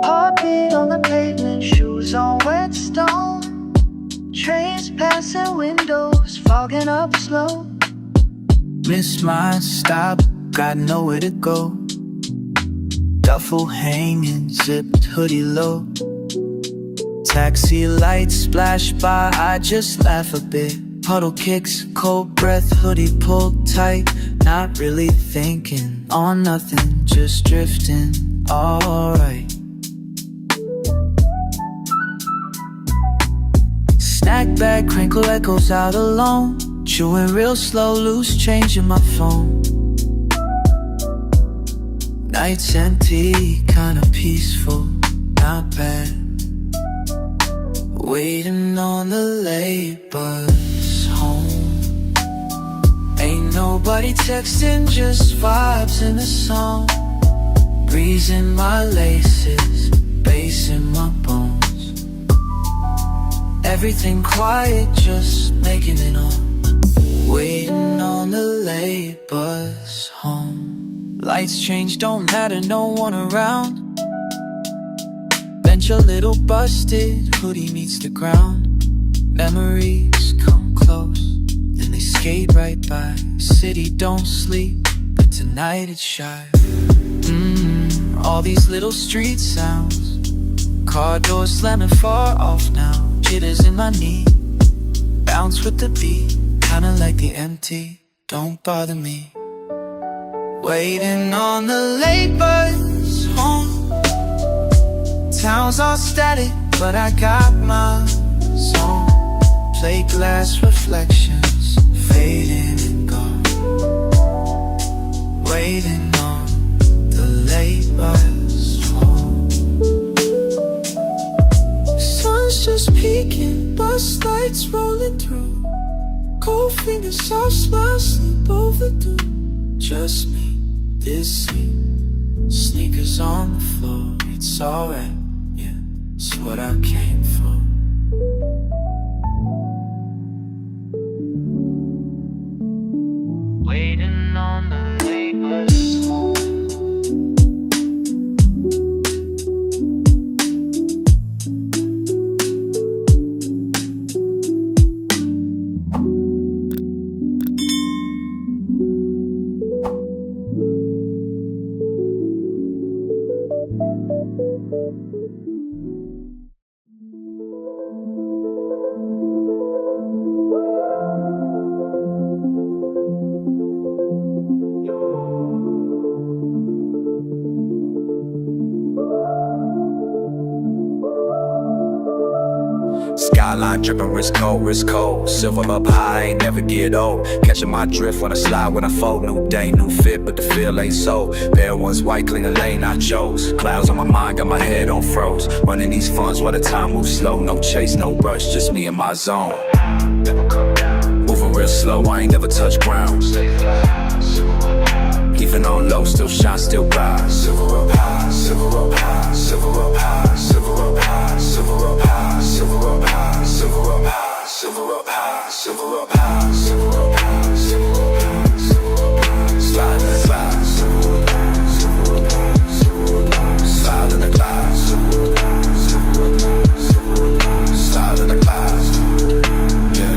Heartbeat on the pavement, shoes on wet stone. Trains passing windows, fogging up slow. Miss my stop, got nowhere to go. Duffel hanging, zipped hoodie low. Taxi lights splash by, I just laugh a bit. Puddle kicks, cold breath, hoodie pulled tight. Not really thinking on nothing, just drifting, alright. Snack bag, crinkle echoes out alone. Chewing real slow, loose change in my phone. Night's empty, kinda peaceful, not bad. Waiting on the late bus home. Ain't nobody texting, just vibes in the song. Breeze in my laces, bass in my bones. Everything quiet, just making it on. Waiting on the late bus home. Lights change, don't matter, no one around. Bench a little busted, hoodie meets the ground. Memories come close, then they skate right by. City don't sleep, but tonight it's shy. All these little street sounds. Car doors slamming far off now. Jitters in my knee, bounce with the beat. Kinda like the empty, don't bother me. Waiting on the late bus home. Town's all static, but I got my song. Plate glass reflections, fading and gone. Waiting on the late bus home. Sun's just peeking, bus lights rolling through. Cold fingers, soft smile, sleep overdue. Just me, this scene. Sneakers on the floor, it's alright, yeah, it's what I came for. Waiting on the late bus home. Skyline dripping, wrist cold. Silver up high, ain't never get old. Catching my drift when I slide, when I fold. New day, new fit, but the feel ain't so. Bare ones white, clean the lane I chose. Clouds on my mind, got my head on froze. Running these funds while the time moves slow. No chase, no rush, just me and my zone. Moving real slow, I ain't never touch ground. Even on low, still shine, still rise. Silver up high, silver up high, silver up high, silver up high, silver up high, silver up high, silver up high, silver up high, silver up high, silver up high, silver up high, silver up high, slide in the glass, silver up high, silver up high, silver up high, slide in the glass, silver up high, silver up high, silver up high, slide in the glass, yeah.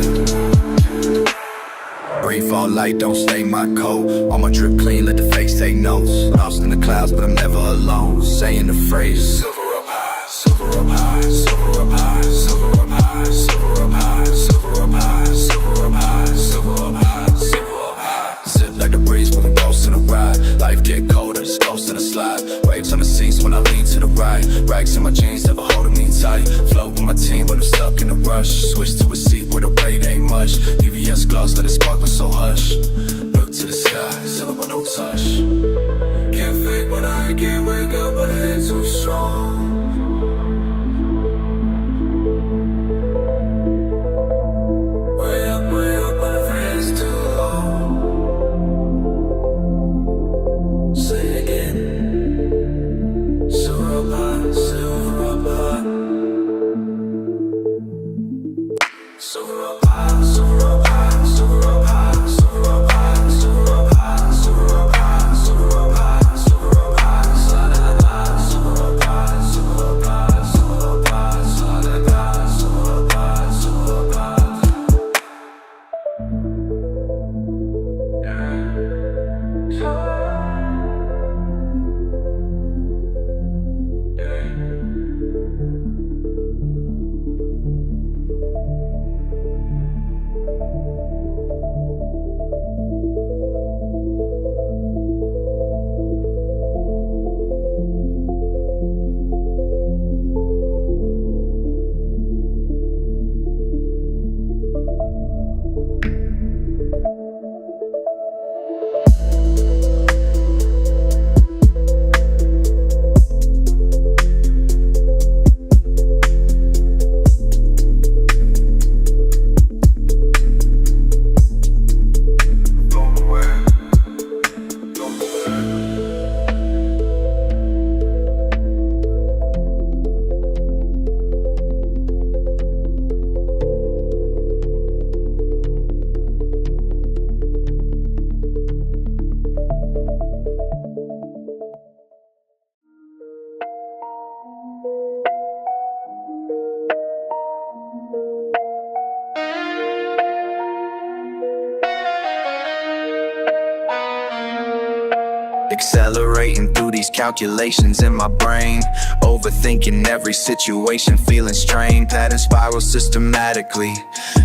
Rainfall light, don't stain my coat. All my drip clean, let the face take notes. Lost in the clouds, but I'm never alone. Saying the phrase, silver up high, silver up high, silver up high, silver up high, silver up high, silver up high, silver up high, silver up high, silver up high. Zip like the breeze, pulling ghosts in a ride. Life get colder, just ghosts in a slide. Waves on the seats when I lean to the right. Rags in my jeans, never holding me tight. Float with my team, but I'm stuck in a rush. Switch to a seat where the weight ain't much. VVS gloss, let it sparkle, so hush. Look to the sky, silver but no touch. Can't fake when I can't wake up, but it ain't too strong. Way up, but the friend's too long. Say it again. Silver up high, silver up high. Silver up high, silver up high, silver up high. Accelerating through these calculations in my brain, overthinking every situation, feeling strained. Pattern spiral systematically,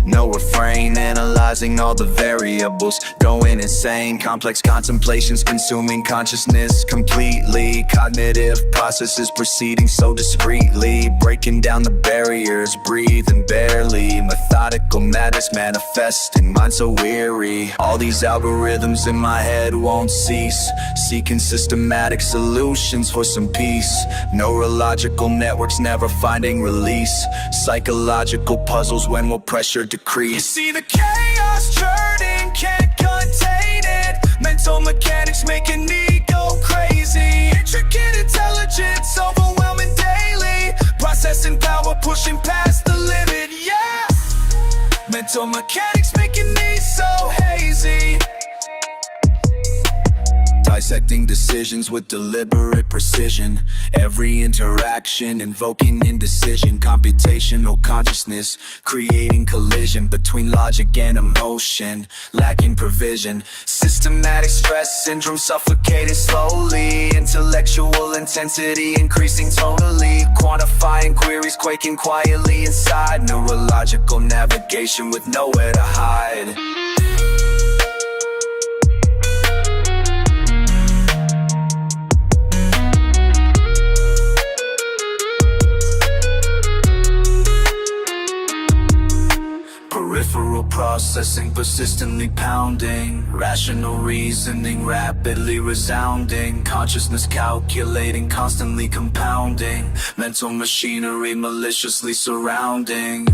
no refrain. Analyzing all the variables, going insane. Complex contemplations consuming consciousness completely. Cognitive processes proceeding so discreetly, breaking down the barriers, breathing barely. Methodical madness manifesting, mind so weary. All these algorithms in my head won't cease, seeking systematic solutions for some peace. Neurological networks never finding release, psychological puzzles when will pressure decrease. You see the chaos churning, can't contain it. Mental mechanics making me go crazy. Intricate intelligence overwhelming daily. Processing power pushing past the limit, yeah. Mental mechanics making me so hazy. Dissecting decisions with deliberate precision. Every interaction invoking indecision. Computational consciousness creating collision between logic and emotion, lacking provision. Systematic stress syndrome suffocating slowly. Intellectual intensity increasing tonally. Quantifying queries quaking quietly inside. Neurological navigation with nowhere to hide. Peripheral processing persistently pounding. Rational reasoning rapidly resounding. Consciousness calculating, constantly compounding. Mental machinery maliciously surrounding.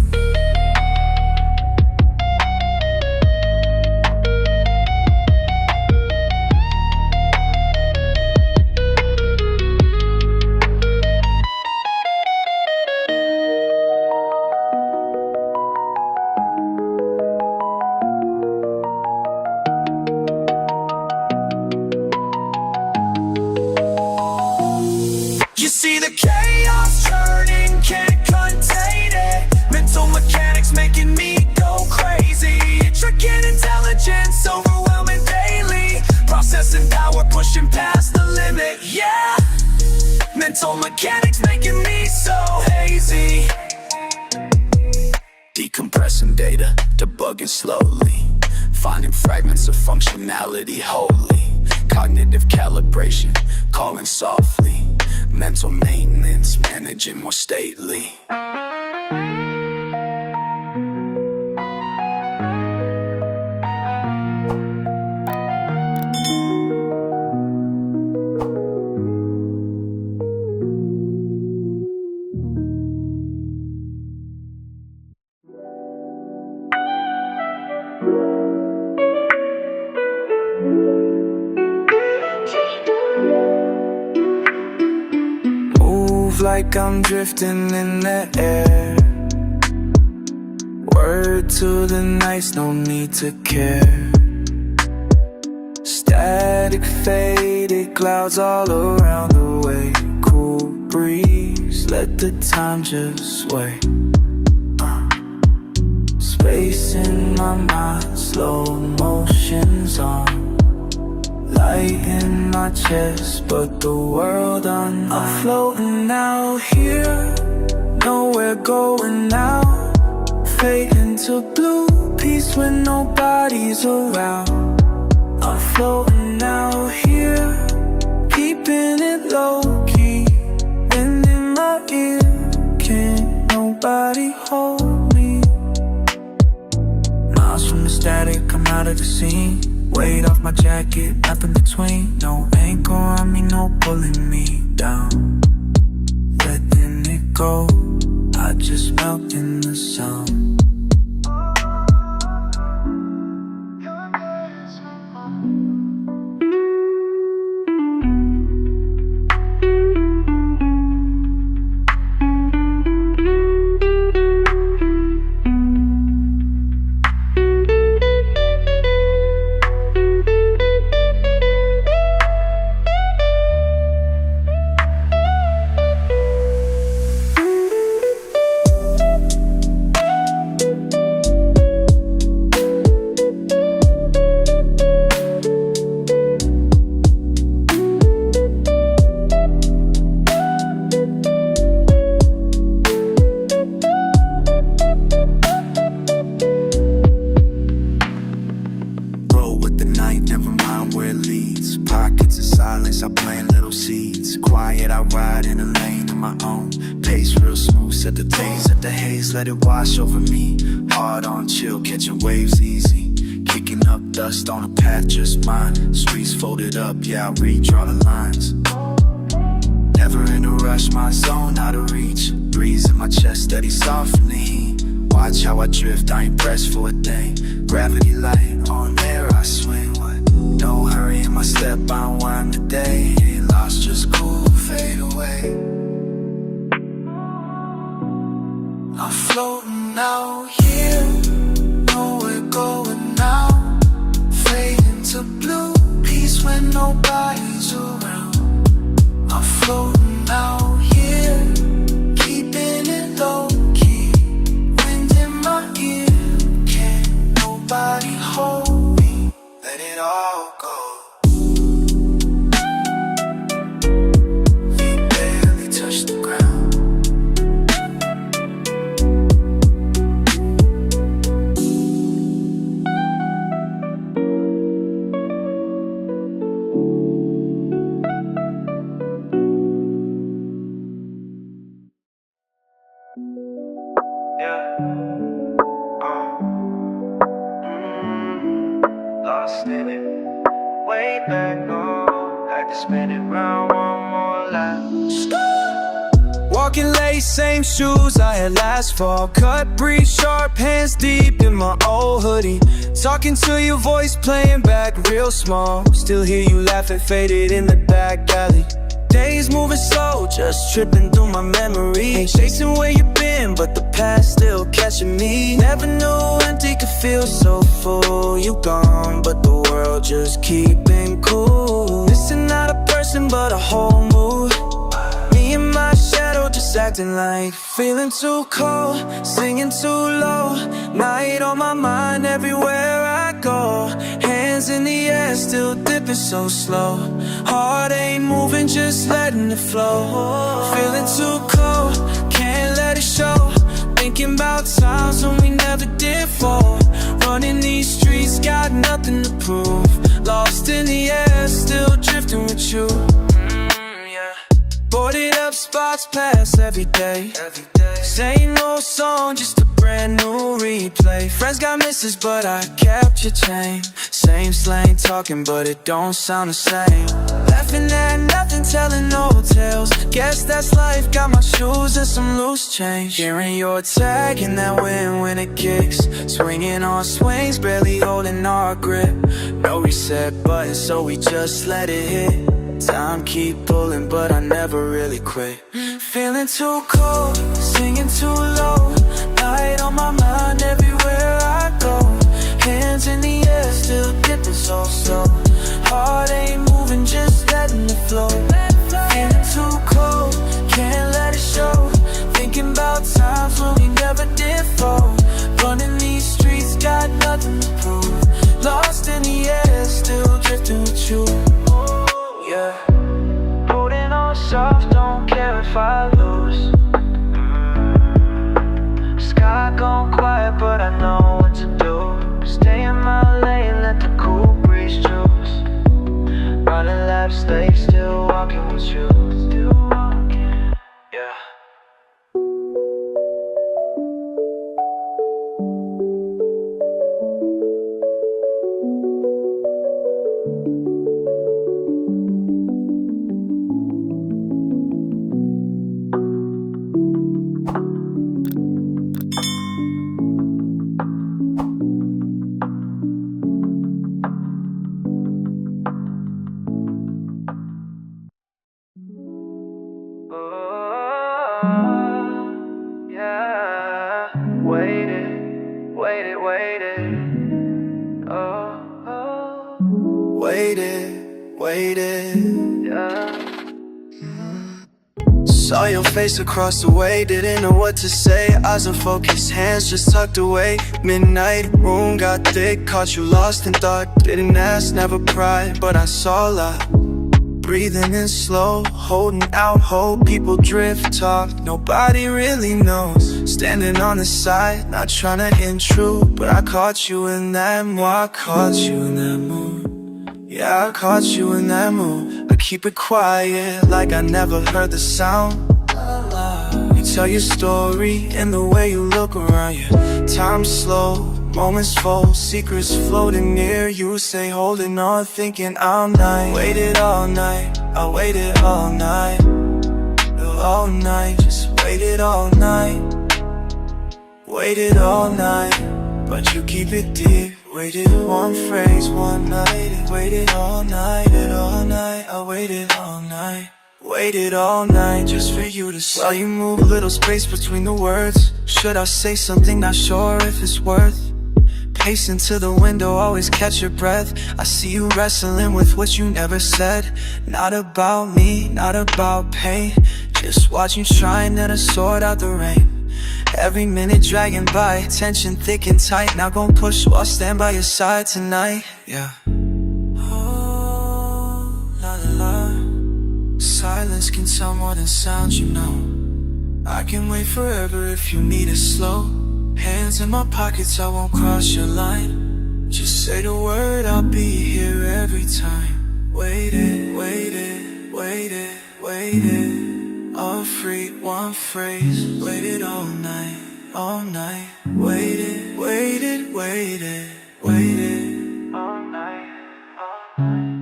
See the chaos turning, can't contain it. Mental mechanics making me go crazy. Intricate intelligence overwhelming daily. Processing power pushing past the limit, yeah. Mental mechanics making me so hazy. Decompressing data, debugging slowly. Finding fragments of functionality wholly. Cognitive calibration, calling softly. Mental maintenance, managing more stately. Like I'm drifting in the air. Word to the nights, no need to care. static, faded clouds all around the way. Cool breeze, let the time just sway. Space in my mind, slow motions on. Light in my chest, but the world unknown. I'm floating out here, nowhere going now. Fade into blue, peace when nobody's around. I'm floating out here, keeping it low-key. Wind in my ear, can't nobody hold me. Miles from the static, I'm out of the scene. Weight off my jacket, nothing between. No anchor on me, no pulling me down. Letting it go, I just melt in the sun. Let it wash over me. Hard on chill, catching waves easy. Kicking up dust on a path just mine. Streets folded up, yeah, I redraw the lines. Never in a rush, my zone out of reach. Breeze in my chest, steady soft from the heat. Watch how I drift, I ain't pressed for a thing. Gravity light, on air I swing. What? No hurry in my step, I unwind the day. Ain't lost, just cool, fade away. I'm floating out here, nowhere going now. Fade into blue, peace when nobody's around. I'm floating out here, keeping it low-key. Wind in my ear, can't nobody hold me. Let it all go. You barely touch the ground. Lost in it, way back home. Had to spin it round one more lap. Walking late, same shoes I had last fall. Cut, breathe, sharp, hands deep in my old hoodie. Talking to your voice, playing back real small. Still hear you laughing, faded in the back alley. Days moving slow, just tripping through my memory. Ain't chasing where you been, but the past still catching me. Never knew empty could feel so full. You gone, but the world just keeping cool. Missing not a person, but a whole mood. Me and my shadow just acting like feeling too cold, singing too low. Night on my mind everywhere I go. Hands in the air, still dipping so slow. Heart ain't moving, just letting it flow. Feeling too cold, can't let it show. Thinking about times when we never did fall. Running these streets, got nothing to prove. Lost in the air, still drifting with you. Boarded up spots, pass every day. This ain't no song, just a brand new replay. Friends got misses, but I kept your chain. Same slang talking, but it don't sound the same. Laughing at nothing, telling no tales. Guess that's life, got my shoes and some loose change. Hearing your tag in that wind when it kicks. Swinging on swings, barely holding our grip. No reset button, so we just let it hit. Time keep pulling, but I never really quit. Feeling too cold, singing too low. Night on my mind everywhere I go. Hands in the air, still dipping so slow. Heart ain't stay still walking with you. Yeah. Saw your face across the way, didn't know what to say. Eyes unfocused, hands just tucked away. Midnight, room got thick, caught you lost in thought. Didn't ask, never pried, but I saw a lot. Breathing in slow, holding out hope. People drift, talk, nobody really knows. Standing on the side, not trying to intrude, but I caught you in that mood. I caught you in that mood. Yeah, I caught you in that mood. I keep it quiet, like I never heard the sound. You tell your story in the way you look around you. Time slow, moments full, secrets floating near you. Say holding on, thinking all night. Waited all night, I waited all night. All night, just waited all night. Waited all night, but you keep it deep. Waited one phrase, one night. Waited all night, I waited all night. Waited all night just for you to say. While you move a little space between the words. Should I say something, not sure if it's worth. Pacing to the window, always catch your breath. I see you wrestling with what you never said. Not about me, not about pain. Just watch you trying to sort out the rain. Every minute dragging by, tension thick and tight. Now gon' push, so I'll stand by your side tonight. Yeah. Oh, la la la. Silence can tell more than sound, you know. I can wait forever if you need it slow. Hands in my pockets, I won't cross your line. Just say the word, I'll be here every time. Waited, waited, waited, waited. All free, one phrase. Waited all night, all night. Waited, waited, waited, waited. All night, all night.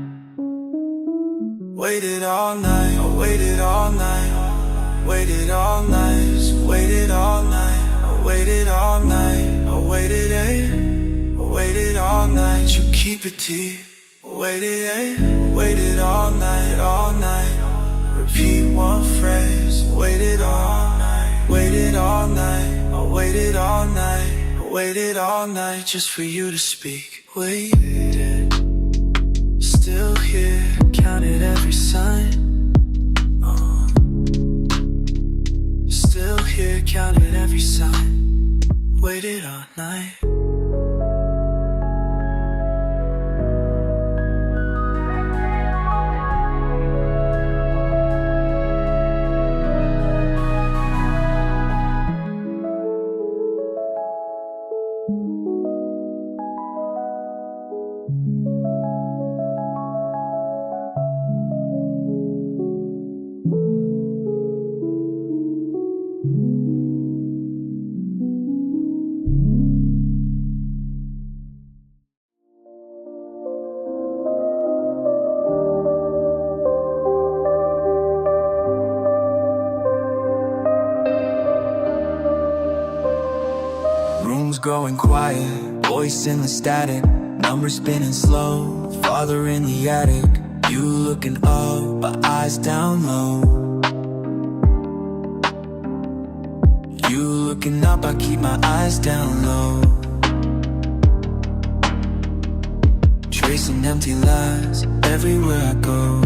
Waited all night, I waited all night. Waited all night, just waited all night. I waited all night, I waited, I waited all night. You keep it deep. Waited, waited all night, all night. Repeat one phrase. Waited all night, waited all night. I waited all night, I waited all night just for you to speak. Waited, still here, counted every sign. Still here, counted every sign. Waited all night. Growing quiet, voice in the static. Numbers spinning slow, father in the attic. You looking up, but eyes down low. You looking up, I keep my eyes down low. Tracing empty lies everywhere I go.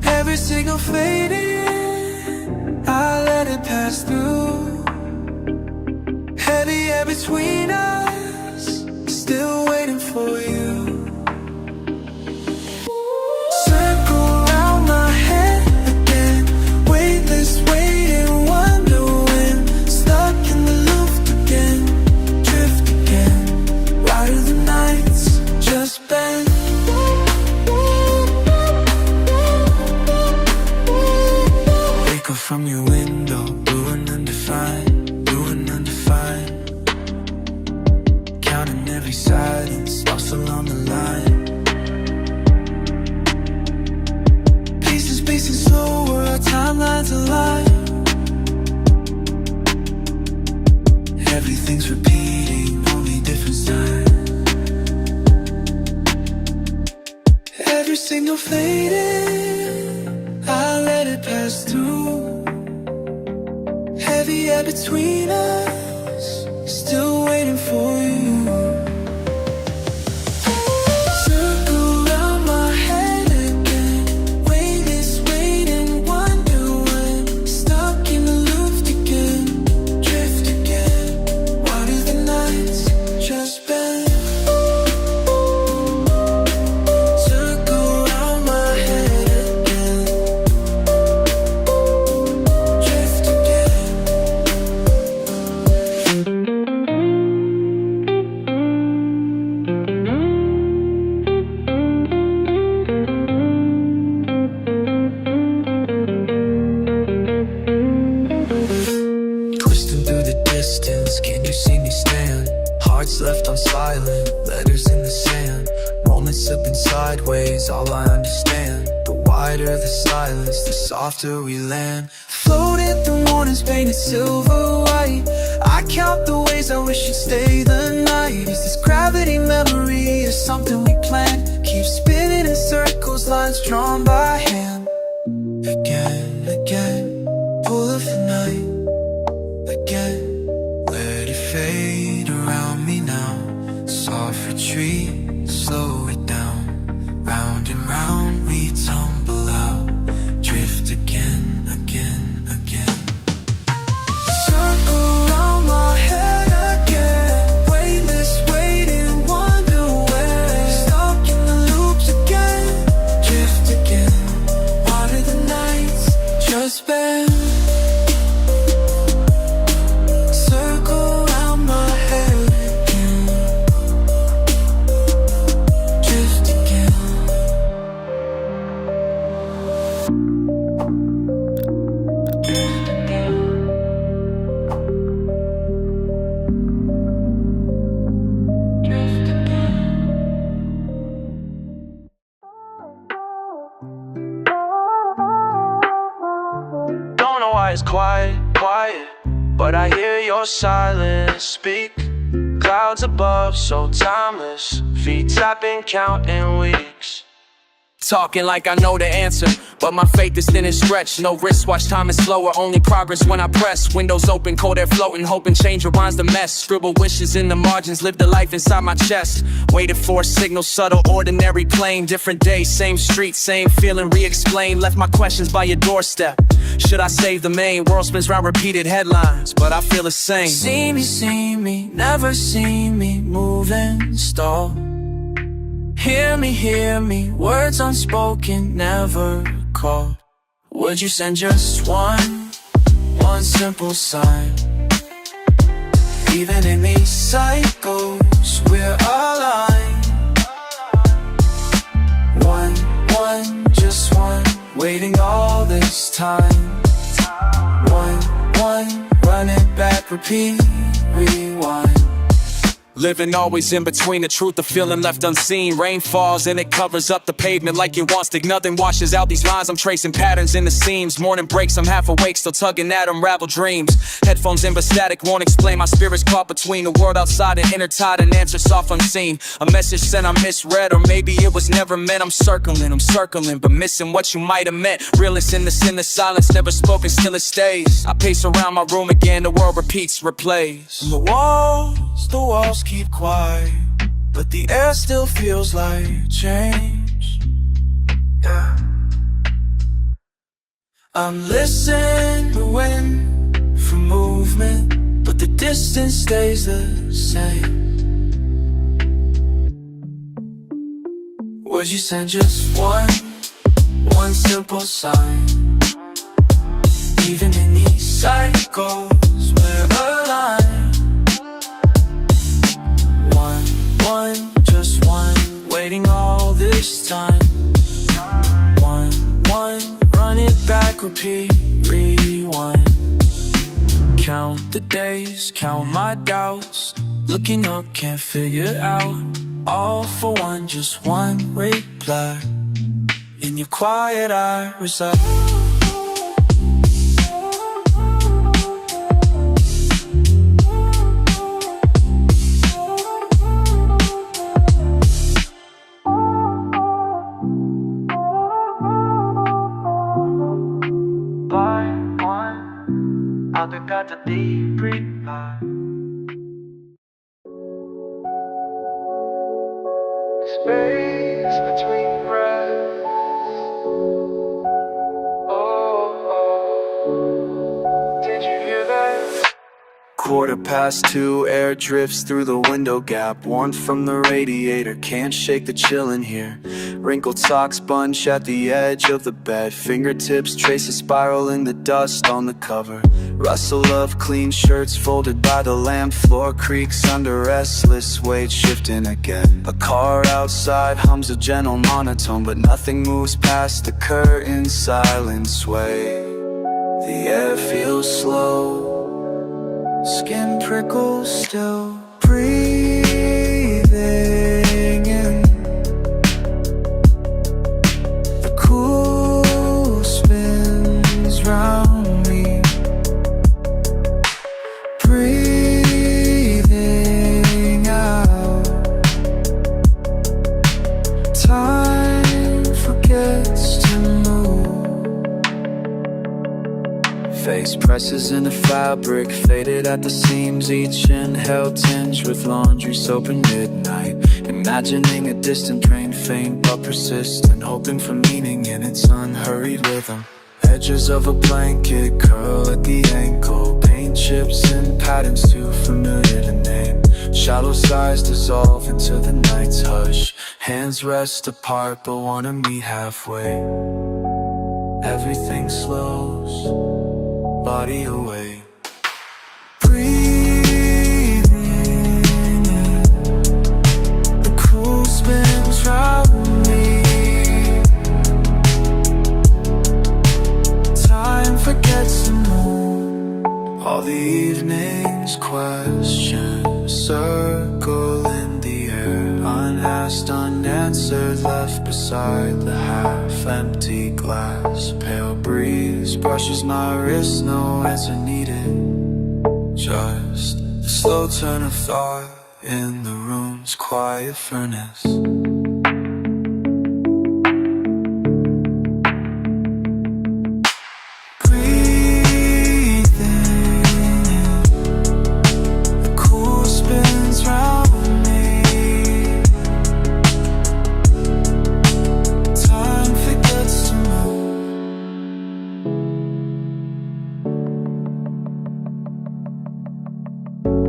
Every signal fading, I let it pass through. Heavy air between us, still waiting for you. Circle around my head again, weightless, waiting, wondering. Stuck in the loop again, drift again. Why do the nights just bend? silence, lost along the line. Pace is pacing slower, our timelines align. Everything's repeating, only different signs. Every signal fading, I let it pass through. Heavy air between us, still waiting for you. Circle around my head again, weightless, waiting, wonder when. Stuck in the loop again, drift again. Why do the nights just bend? Circle around my head again, drift again. Twisting through the distance, can you see me stand? Hearts left on silent, letters in the sand. Moments slipping sideways, all I understand. The wider the silence, the softer we land. Floating through mornings painted silver white. I count the ways I wish you'd stay the night. Is this gravity memory or something we planned? Keep spinning in circles, lines drawn by hand. Again, again, pull of the night. Again, let it fade around me now. Soft retreat, slow it down. Round and round we tumble out. Drift again, again, again. Circle around my head again, weightless, waiting, wonder where. Stuck in the loops again, drift again. Why do the nights just bend? Circle around my head again, drift again. Don't know why it's quiet, quiet, but I hear your silence speak. Clouds above, so timeless. Feet tapping, counting weeks. Talking like I know the answer, but my faith is thin and stretched. No wristwatch, time is slower, only progress when I press. Windows open, cold air floating, hoping change reminds the mess. Scribble wishes in the margins, live the life inside my chest. Waited for a signal, subtle, ordinary, plain. Different day, same street, same feeling, re-explain. Left my questions by your doorstep. Should I save the main? World spins round repeated headlines, but I feel the same. See me, never see me moving, stall. Hear me, words unspoken, never called. Would you send just one simple sign? Even in these cycles, we're aligned. Just one, waiting all this time. One, run it back, repeat, rewind. Living always in between the truth, the feeling left unseen. Rain falls and it covers up the pavement like it wants to. Nothing washes out these lines, I'm tracing patterns in the seams. Morning breaks, I'm half awake, still tugging at unraveled dreams. Headphones in but static, won't explain. My spirit's caught between the world outside and intertied. An answer soft unseen, a message sent I misread. Or maybe it was never meant. I'm circling, but missing what you might have meant. Realist in the silence, never spoken, still it stays. I pace around my room again, the world repeats, replays. The walls keep quiet, but the air still feels like change. Yeah. I'm listening for movement, but the distance stays the same. Would you send just one simple sign? Even in these cycles, we're aligned. Just one, waiting all this time. One, run it back, repeat, rewind. Count the days, count my doubts. Looking up, can't figure out. All for one, just one reply. In your quiet eye reside. By one, I've got the deep reply. Space between breaths. Oh, did you hear that? 2:15, air drifts through the window gap. Warmth from the radiator, can't shake the chill in here. Wrinkled socks bunch at the edge of the bed. Fingertips trace a spiral in the dust on the cover. Rustle of clean shirts folded by the lamp. Floor creaks under restless weight shifting again. A car outside hums a gentle monotone, but nothing moves past the curtain's silent sway. The air feels slow, skin prickles still. Breathing in the cool spins round me. Breathing out. Time forgets to move. Face presses in the fabric, faded at the seams. Each inhale tinged with laundry soap and midnight. Imagining a distant train, faint but persistent, hoping for meaning in its unhurried rhythm. Edges of a blanket curl at the ankle. Paint chips and patterns too familiar to name. Shallow sighs dissolve into the night's hush. Hands rest apart but wanna meet halfway. Everything slows, body away. Breathing in the cool spins round me. Time forgets to move. All the evening's questions circle in the air. Unasked, unanswered, left beside the half-empty glass. Pale breeze brushes my wrist, no answer needed. Just a slow turn of thought in the room's quiet furnace.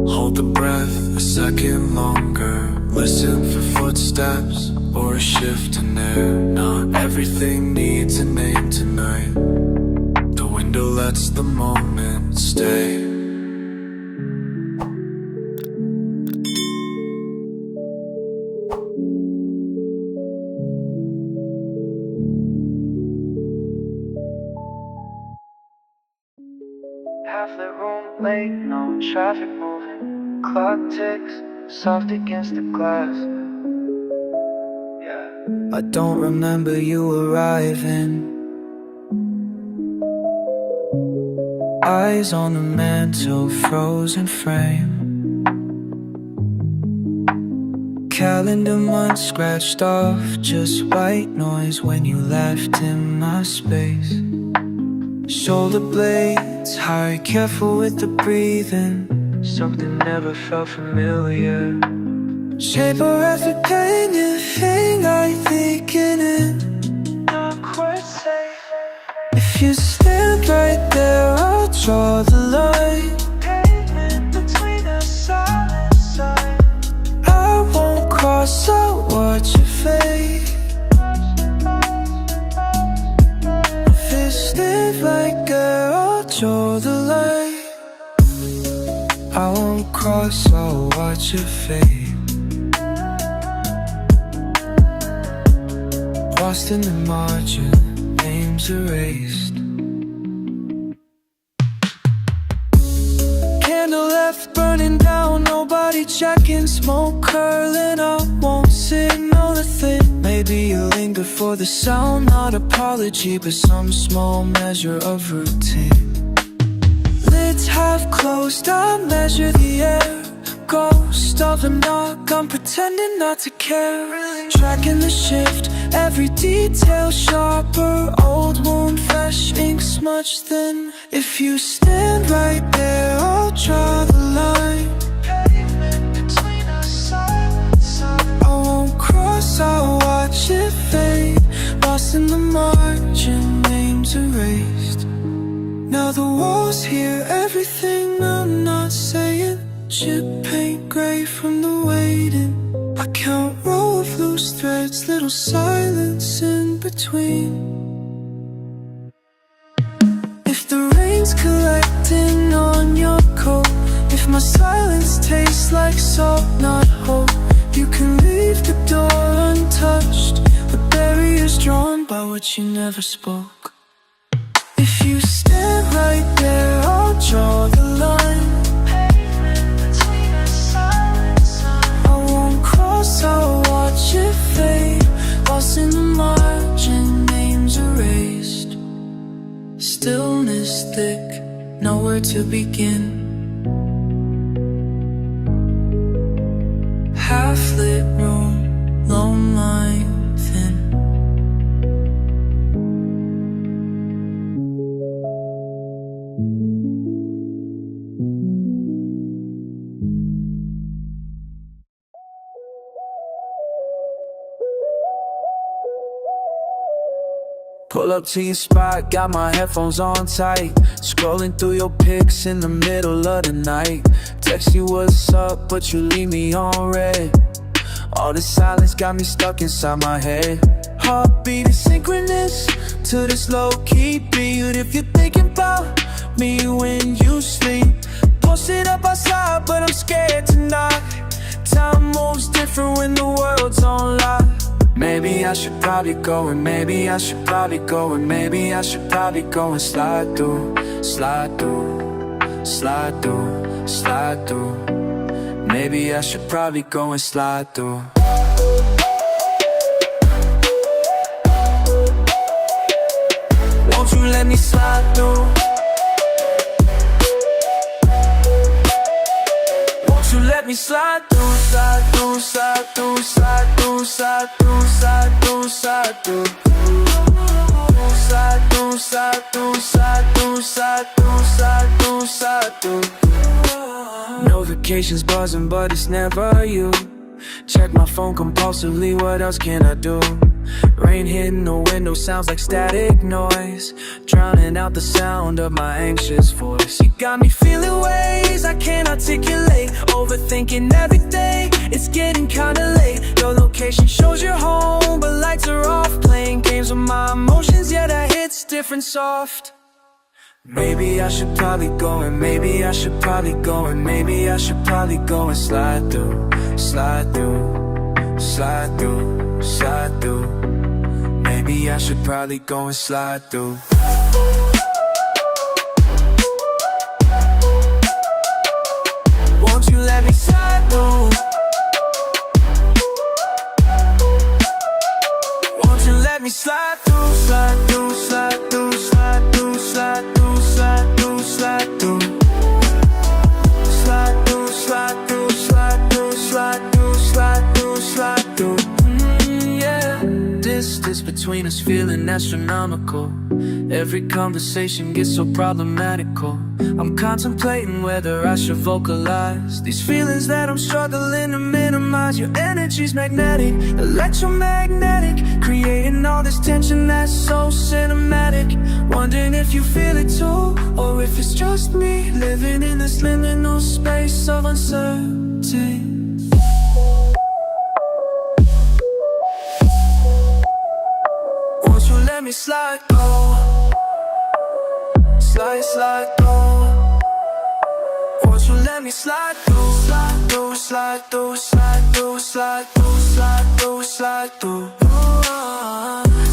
Hold the breath a second longer. Listen for footsteps or a shift in air. Not everything needs a name tonight. The window lets the moment stay. Half the room late, no traffic moving. Clock ticks, soft against the glass. I don't remember you arriving. Eyes on the mantle, frozen frame. Calendar month scratched off, just white noise when you left in my space. Shoulder blades high, careful with the breathing. Something never felt familiar. Shape or everything, anything I thinking in. Not quite safe. If you stand right there, I'll draw the line. Pavement between us, silent side. I won't cross, I'll watch your fade. If you stand right there, I'll draw the line. I won't cross, I'll watch your fade. Lost in the margin, names erased. Candle left burning down, nobody jacking, smoke curling up, won't signal a thing. Maybe you linger for the sound, not apology, but some small measure of routine. Lids half closed, I measure the air. Ghost of a knock, I'm pretending not to care. Tracking the shift, every detail sharper. Old wound, fresh ink smudged thin. If you stand right there, I'll draw the line. I won't cross, I'll watch it fade. Lost in the margin, names erased. Now the walls hear everything I'm not saying. Chip paint gray from the waiting. I count row of loose threads, little silence in between. If the rain's collecting on your coat, if my silence tastes like salt, not hope, you can leave the door untouched. The barrier's drawn by what you never spoke. If you stand right there, I'll draw the line. I'll watch it fade. Lost in the margin, names erased. Stillness thick, nowhere to begin. Half-lit room, lone line thin. Pull up to your spot, got my headphones on tight. Scrolling through your pics in the middle of the night. Text you what's up, but you leave me on red. All this silence got me stuck inside my head. Heartbeat is synchronous to this low-key beat. If you're thinking about me when you sleep, posted up outside, but I'm scared tonight. Time moves different when the world's on live. Maybe I should probably go, and maybe I should probably go, and maybe I should probably go and slide through, slide through, slide through, slide through. Maybe I should probably go and slide through. Won't you let me slide through? Won't you let me slide through, slide through, slide through, slide through, slide through, slide through, slide through, slide through, slide through, slide through, slide through, slide through, slide through. Notifications buzzing, but it's never you. Check my phone compulsively, what else can I do? Rain hitting the window sounds like static noise, drowning out the sound of my anxious voice. You got me feeling ways I can't articulate, overthinking every day, it's getting kinda late. Your location shows you're home, but lights are off. Playing games with my emotions, yeah that hits different soft. Maybe I should probably go, and maybe I should probably go, and maybe I should probably go and slide through, slide through, slide through, slide through. Maybe I should probably go and slide through. Won't you let me slide through? Won't you let me slide through, slide through, slide through, slide through, slide through, slide through, slide through, slide through, slide through, slide through, slide through, slide through, slide through. Yeah, distance between us feeling astronomical. Every conversation gets so problematical. I'm contemplating whether I should vocalize these feelings that I'm struggling to minimize. Your energy's magnetic, electromagnetic, creating all this tension that's so cinematic. Wondering if you feel it too, or if it's just me living in this liminal space of uncertainty. Won't you let me slide, go? Slide, slide, go. Won't you let me slide through, slide through, slide through, slide through, slide through, slide through, slide through.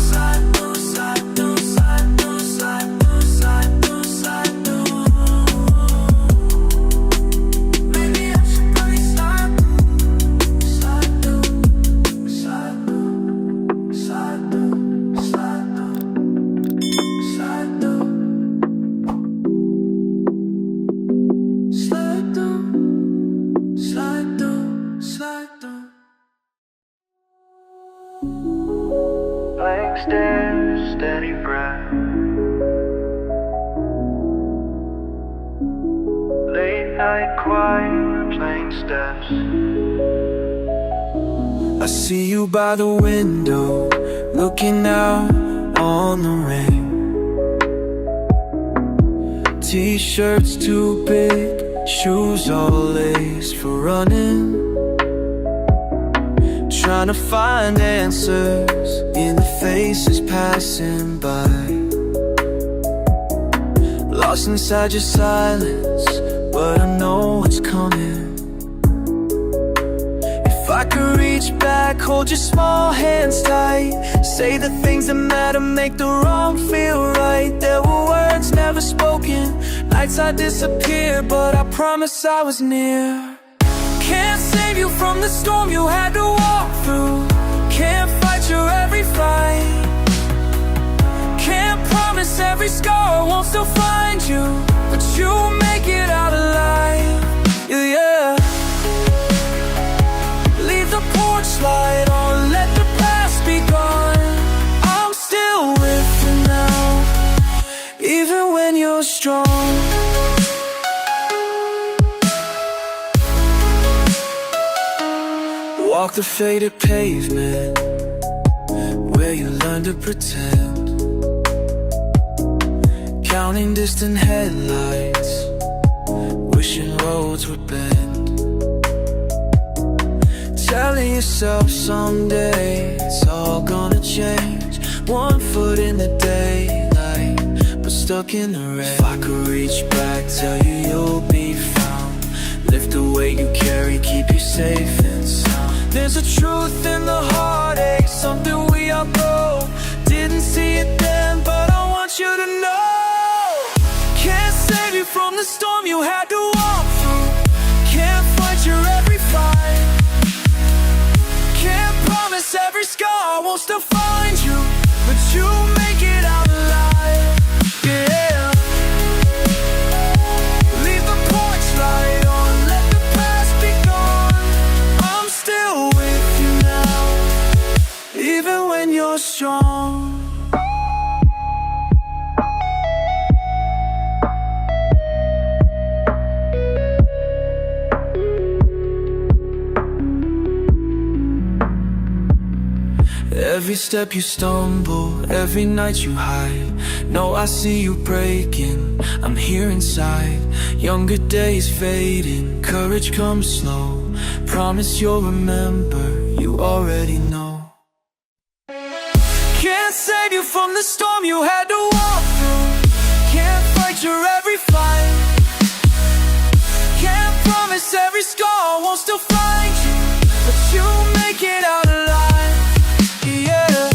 Slide through, slide through, slide through, slide through, slide through, slide through. Maybe I should probably slide Blank stare, steady breath. Late night quiet, plain steps. I see you by the window, looking out on the rain. T-shirts too big, shoes all laced for running. Trying to find answers in the faces passing by. Lost inside your silence, but I know it's coming. If I could reach back, hold your small hands tight, say the things that matter, make the wrong feel right. There were words never spoken, nights I disappeared, but I promise I was near. Can't save you from the storm you had to walk through. Can't fight your every fight. Can't promise every scar won't still find you, but you'll make it out alive. Yeah. Leave the porch light on, let the past be gone. I'm still with you now, even when you're strong. Walk the faded pavement, where you learn to pretend. Counting distant headlights, wishing roads would bend. Telling yourself someday it's all gonna change. 1 foot in the daylight, but stuck in the rain. If I could reach back, tell you you'll be found. Lift the weight you carry, keep you safe and sound. There's a truth in the heartache, something we outgrow. Didn't see it then, but I want you to know. Can't save you from the storm you had to walk through. Can't fight your every fight. Can't promise every scar won't still find you, but you make it out alive. Yeah. Leave the porch light on, let the past be gone. I'm still with you now, even when you're strong. Every step you stumble, every night you hide. No, I see you breaking, I'm here inside. Younger days fading, courage comes slow. Promise you'll remember, you already know. Can't save you from the storm you had to walk through. Can't fight your every fight. Can't promise every scar won't still find you, but you make it out alive. Yeah.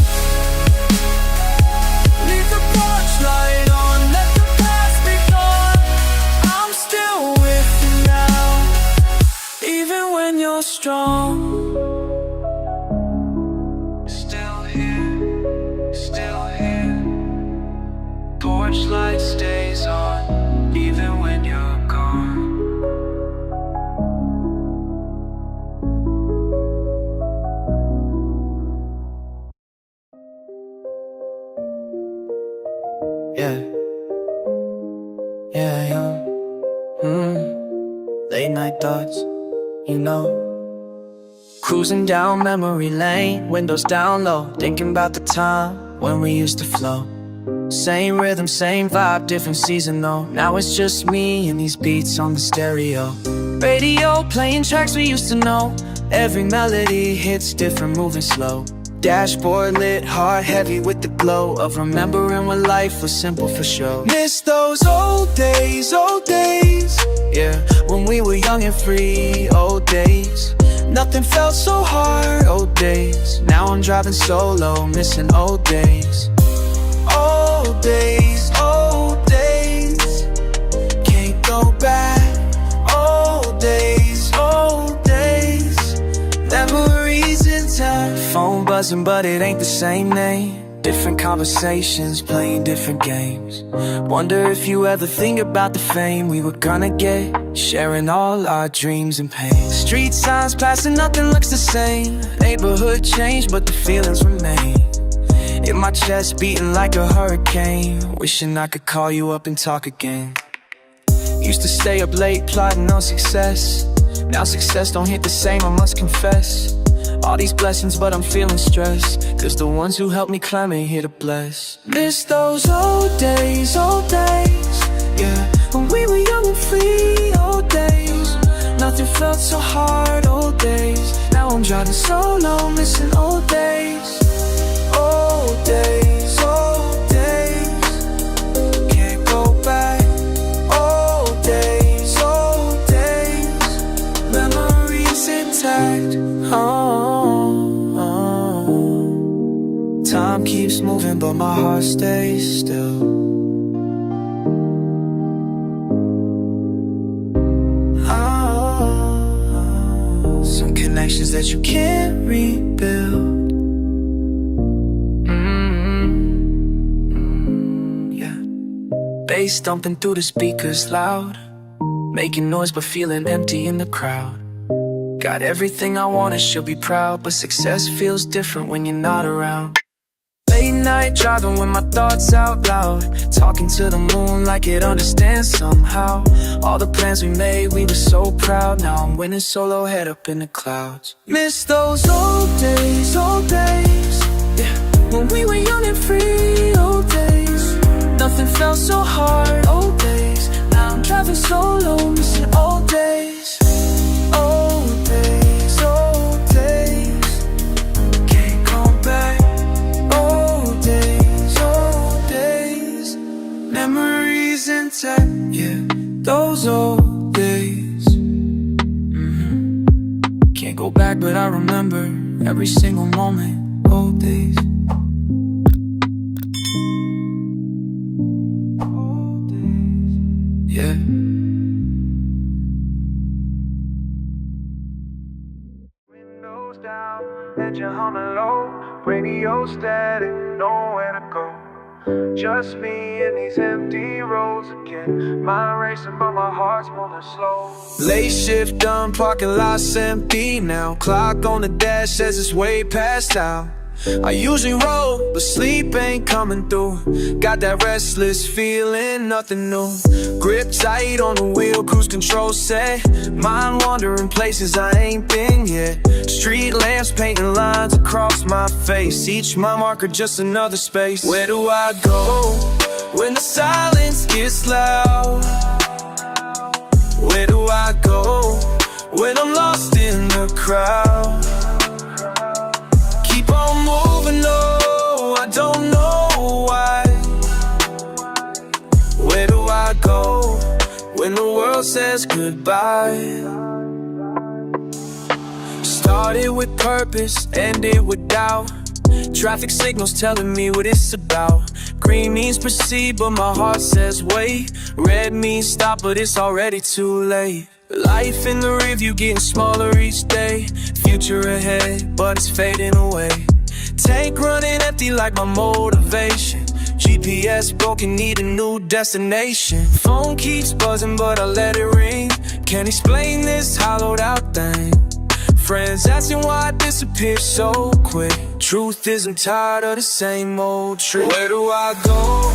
Leave the porch light on, let the past be gone. I'm still with you now, even when you're strong. Still here, still here. Porch light stays on, even when you're gone. Yeah. Late night thoughts, you know. Cruising down memory lane, windows down low, thinking about the time when we used to flow. Same rhythm, same vibe, different season though. Now it's just me and these beats on the stereo. Radio playing tracks we used to know. Every melody hits different, moving slow. Dashboard lit, heart heavy with the glow of remembering when life was simple for sure. Miss those old days, yeah, when we were young and free, old days. Nothing felt so hard, old days. Now I'm driving solo, missing old days. Old days, old days. Can't go back. Old days, old days. Memories in time. Phone buzzing, but it ain't the same name. Different conversations, playing different games. Wonder if you ever think about the fame we were gonna get. sharing all our dreams and pain. Street signs passing, nothing looks the same. Neighborhood changed, but the feelings remain. In my chest beating like a hurricane, wishing I could call you up and talk again. Used to stay up late plotting on success. Now success don't hit the same, I must confess. All these blessings, but I'm feeling stressed, cause the ones who helped me climb ain't here to bless. Miss those old days, yeah. When we were young and free, old days. Nothing felt so hard, old days. Now I'm driving solo, missing old days. Old days, old days. Can't go back. Old days, old days. Memories intact. Time keeps moving, but my heart stays still. Some connections that you can't rebuild. Yeah. Bass thumping through the speakers loud, making noise but feeling empty in the crowd. Got everything I want and she'll be proud, but success feels different when you're not around. Late night driving with my thoughts out loud, talking to the moon like it understands somehow. All the plans we made, we were so proud. Now I'm winning solo, head up in the clouds. Miss those old days, yeah. When we were young and free, old days. Nothing felt so hard, old days. Now I'm driving solo, missing old days. Old days, old days. Can't go back. Old days, old days. Memories intact, yeah. Those old days. Can't go back, but I remember every single moment. Old days. Old days, yeah. Windows down, engine humming low, radio static, nowhere to go. Just me in these empty roads again. Mind racing, but my heart's moving slow. Late shift done, parking lots empty now. Clock on the dash says it's way past out. I usually roll, but sleep ain't coming through. Got that restless feeling, nothing new. Grip tight on the wheel, cruise control set. Mind wandering places I ain't been yet. Street lamps painting lines across my face. Each mile marker just another space. Where do I go when the silence gets loud? Where do I go when I'm lost in the crowd? Keep on moving, no, I don't know why. Where do I go when the world says goodbye? Started with purpose, ended with doubt. Traffic signals telling me what it's about. Green means proceed, but my heart says wait. Red means stop, but it's already too late. Life in the rearview getting smaller each day. Future ahead, but it's fading away. Tank running empty like my motivation. GPS broken, need a new destination. Phone keeps buzzing, but I let it ring. Can't explain this hollowed out thing. Friends asking why I disappeared so quick. Truth is I'm tired of the same old trick. Where do I go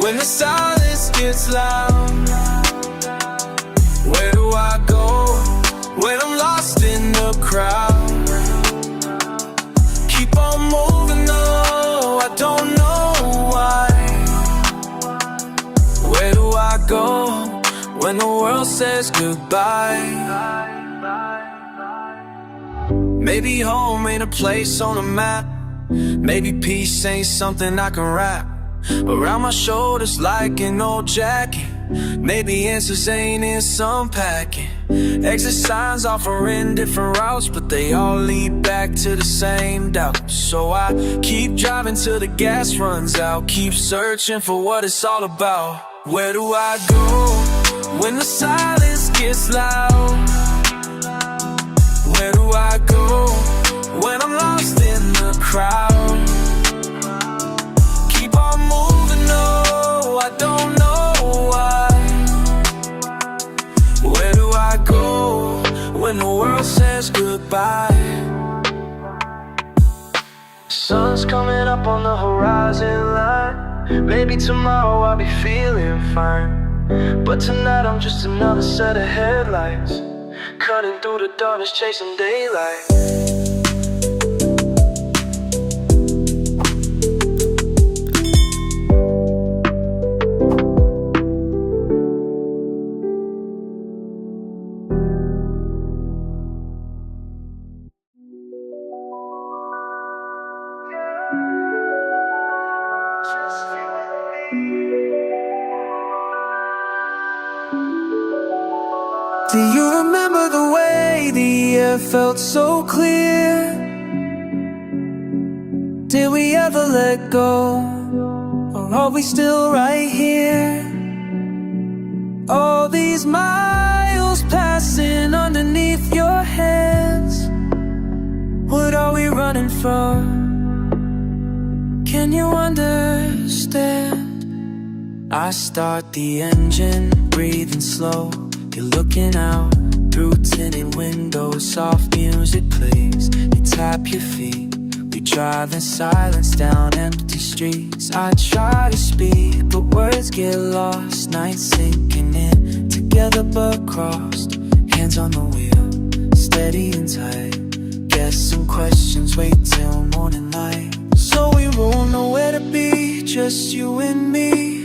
when the silence gets loud? Where do I go when I'm lost in the crowd? Keep on moving, no, I don't know why. Where do I go when the world says goodbye? Maybe home ain't a place on a map. Maybe peace ain't something I can wrap around my shoulders like an old jacket. Maybe answers ain't in some packing. Exit signs offering different routes, but they all lead back to the same doubt. So I keep driving till the gas runs out. Keep searching for what it's all about. Where do I go when the silence gets loud? Where do I go when I'm lost in the crowd? Keep on moving, no, I don't know why. Where do when the world says goodbye. Sun's coming up on the horizon line. Maybe tomorrow I'll be feeling fine, but tonight I'm just another set of headlights, cutting through the darkness, chasing daylight. Do you remember the way the air felt so clear? Did we ever let go? Or are we still right here? All these miles passing underneath your hands. What are we running from? Can you understand? I start the engine, breathing slow. You're looking out through tinted windows, soft music plays. You tap your feet, we drive in silence down empty streets. I try to speak, but words get lost. Nights sinking in, together but crossed. Hands on the wheel, steady and tight. Guess some questions wait till morning light. So we won't know where to be, just you and me.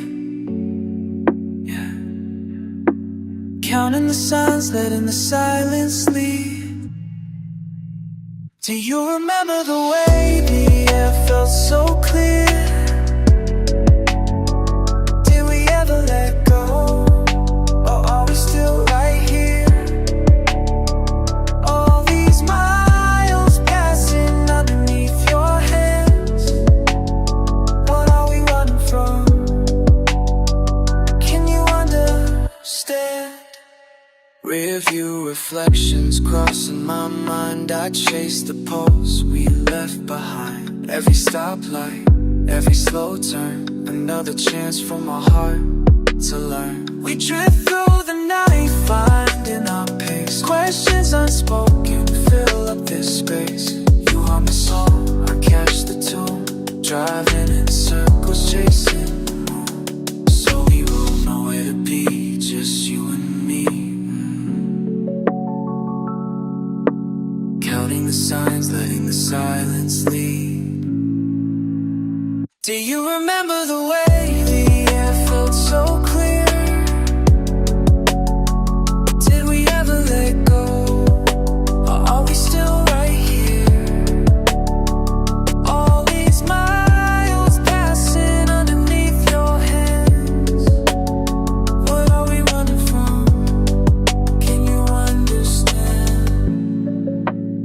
Counting the signs, letting the silence lead. Do you remember the way the air felt so clear? Did we ever let go? Or are we still right here? All these miles passing underneath your hands. What are we running from? Can you understand? Rearview reflections crossing my mind. I chase the pulse we left behind. Every stoplight, every slow turn, another chance for my heart to learn. We drift through the night, finding our pace. Questions unspoken fill up this space. You hum a song, I catch the tune. Driving in circles, chasing the moon. So we will know where to be, just you and me. Counting the signs, letting the silence lead. Do you remember the way the air felt so clear? Did we ever let go? Or are we still right here? All these miles passing underneath your hands. What are we running from? Can you understand?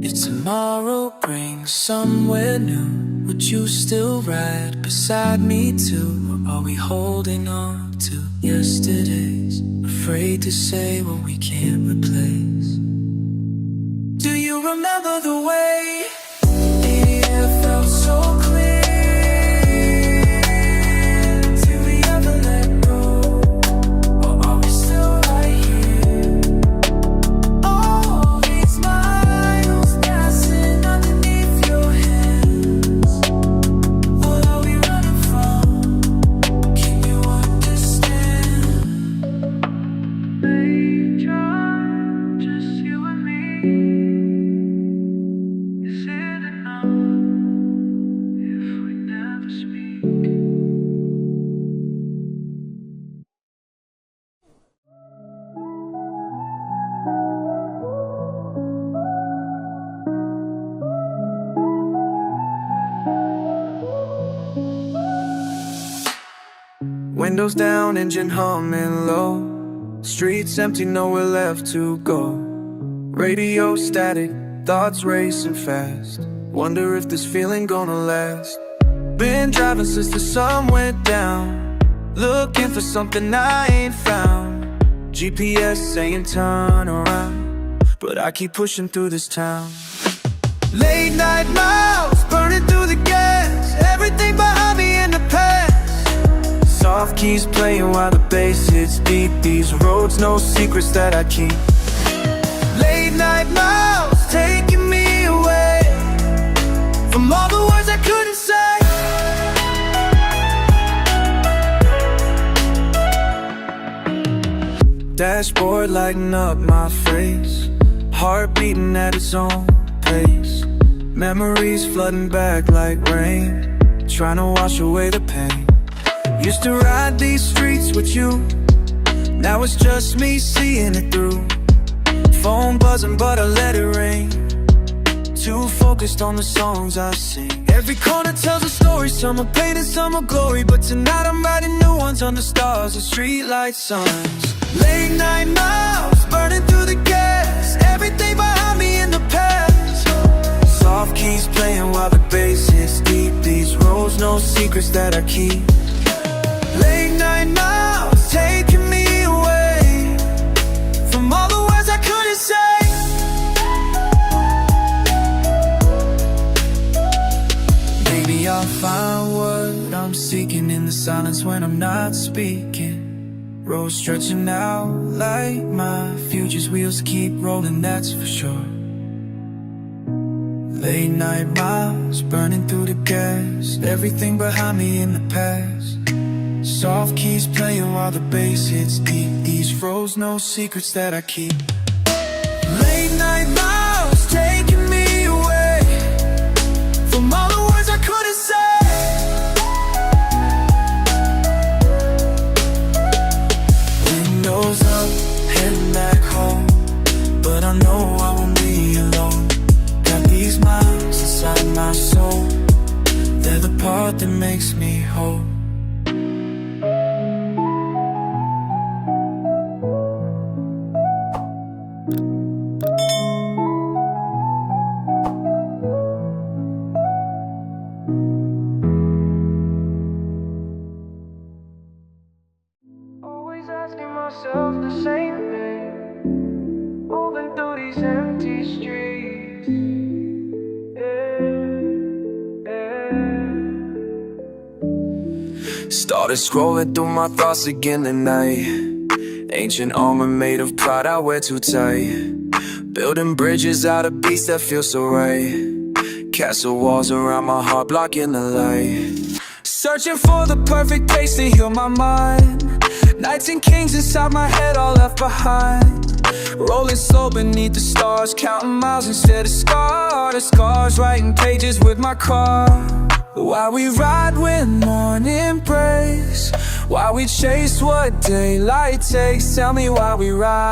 If tomorrow brings somewhere new, would you still ride beside me too? Or are we holding on to yesterday's, afraid to say what we can't replace? Do you remember the way the air felt so clear? Did we ever let go? Or are we still right here? All these miles passing underneath your hands. What are we running from? Can you understand? Just you and me. Is it enough if we never speak? Windows down, engine humming low. Streets empty, nowhere left to go. Radio static, thoughts racing fast. Wonder if this feeling gonna last. Been driving since the sun went down, looking for something I ain't found. GPS saying turn around, but I keep pushing through this town. Late night miles, burning through the gas. Everything behind me in the past. Soft keys playing while the bass hits deep. These roads, no secrets that I keep. Late night dashboard, lighting up my face. Heart beating at its own pace. Memories flooding back like rain, trying to wash away the pain. Used to ride these streets with you, now it's just me seeing it through. Phone buzzing but I let it ring, too focused on the songs I sing. Every corner tells a story, some are pain and some are glory, but tonight I'm writing new ones under stars and streetlight suns. Late night miles, burning through the gas, everything behind me in the past. Soft keys playing while the bass hits deep. These roads, no secrets that I keep. Late night miles, taking me away from all the words I couldn't say. Maybe I'll find what I'm seeking in the silence when I'm not speaking. Roads stretching out like my future's wheels keep rolling, that's for sure. Late night miles, burning through the gas, everything behind me in the past. Soft keys playing while the bass hits deep. These roads, no secrets that I keep. Late night miles, taking me away from all the words I couldn't say. Windows up, heading back home, but I know I won't be alone. Got these miles inside my soul, they're the part that makes me whole. Always asking myself the same thing, moving through these empty streets. Started scrolling through my thoughts again tonight. Ancient armor made of pride I wear too tight. Building bridges out of beats that feel so right. Castle walls around my heart blocking the light. Searching for the perfect place to heal my mind. Knights and kings inside my head all left behind. Rolling slow beneath the stars, counting miles instead of scars, writing pages with my car. While we ride when morning breaks, while we chase what daylight takes. Tell me why we ride.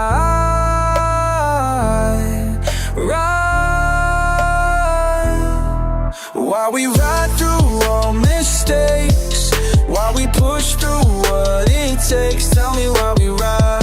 While we ride through all mistakes, while we push through what it takes. Tell me why we ride.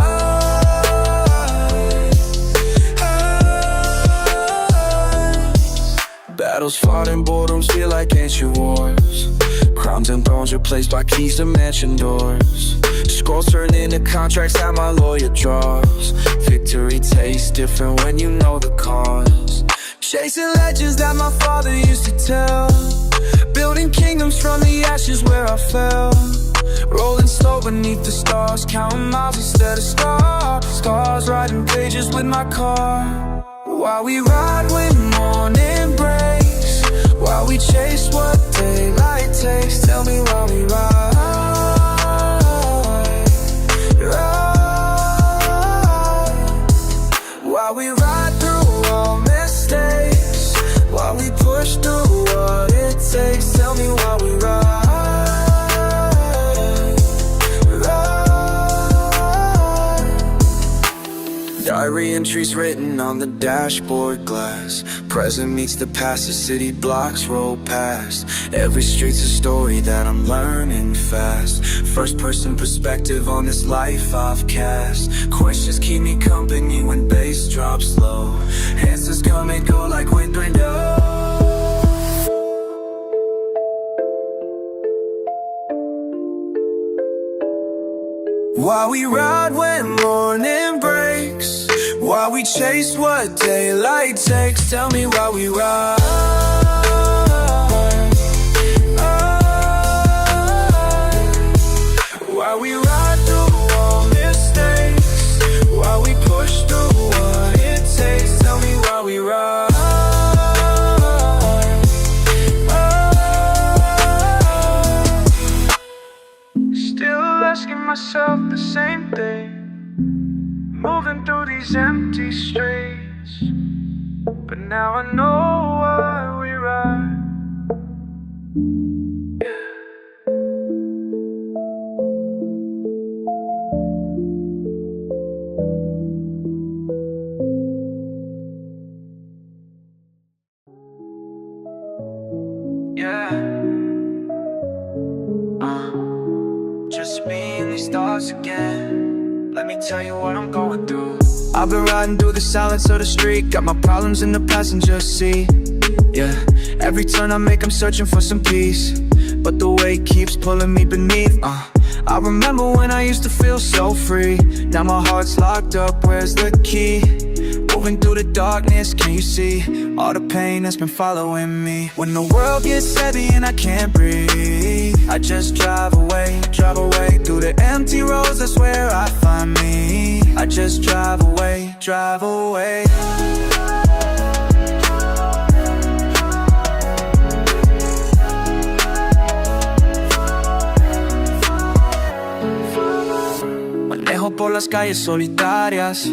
Battles fought in boredoms feel like ancient wars. Crowns and thrones replaced by keys to mansion doors. Scrolls turn into contracts that my lawyer draws. Victory tastes different when you know the cause. Chasing legends that my father used to tell. Building kingdoms from the ashes where I fell. Rolling slow beneath the stars, counting miles instead of scars, writing pages with my car. While we ride when morning breaks, while we chase what daylight takes. Tell me why we ride. While we ride through all mistakes, while we push through what it takes. Tell me why we ride. Diary entries written on the dashboard glass. Present meets the past, the city blocks roll past. Every street's a story that I'm learning fast. First person perspective on this life I've cast. Questions keep me company when bass drops low. Answers come and go like wind window. While we ride when morning breaks, while we chase what daylight takes. Tell me why we ride. While we ride through all mistakes, while we push through what it takes. Tell me why we ride. Still asking myself the same thing. these empty streets, but now I know why we ride. Just me and these thoughts again. Let me tell you what I'm going through. I've been riding through the silence of the street, got my problems in the passenger seat. Yeah, every turn I make I'm searching for some peace, but the weight keeps pulling me beneath. I remember when I used to feel so free. Now my heart's locked up, where's the key? Moving through the darkness, can you see all the pain that's been following me? When the world gets heavy and I can't breathe, I just drive away through the empty roads, that's where I find me. I just drive away, drive away. Manejo por las calles solitarias,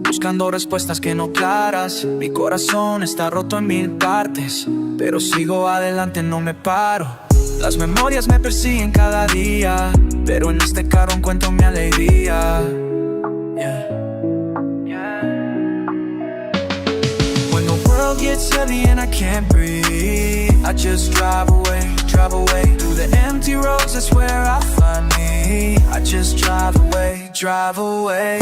buscando respuestas que no claras. Mi corazón está roto en mil partes, pero sigo adelante, no me paro. Las memorias me persiguen cada día, pero en este carro encuentro mi alegría. When the world gets heavy and I can't breathe, I just drive away through the empty roads, that's where I find me. I just drive away, drive away.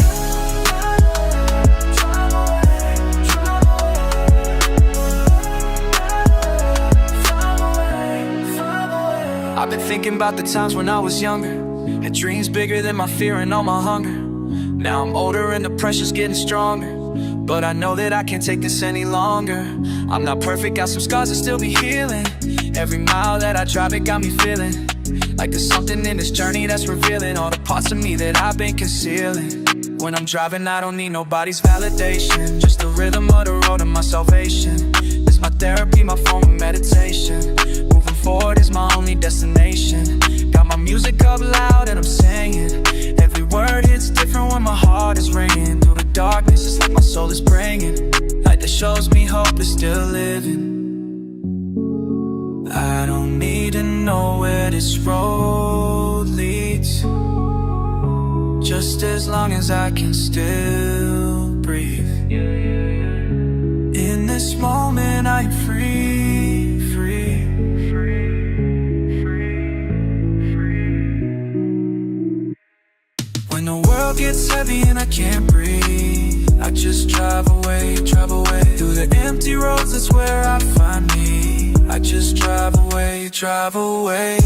I've been thinking about the times when I was younger, had dreams bigger than my fear and all my hunger. Now I'm older and the pressure's getting stronger, but I know that I can't take this any longer. I'm not perfect, got some scars that still be healing. Every mile that I drive, it got me feeling like there's something in this journey that's revealing all the parts of me that I've been concealing. When I'm driving, I don't need nobody's validation, just the rhythm of the road and my salvation. It's my therapy, my form of meditation. Moving forward is my only destination. Got my music up loud and I'm singing. Every word hits different when my heart is ringing. Through the darkness, it's like my soul is bringing light that shows me hope is still living. I don't need to know where this road leads, just as long as I can still breathe. In this moment I am free, free. When the world gets heavy and I can't breathe, I just drive away through the empty roads, that's where I find me. I just drive away, drive away.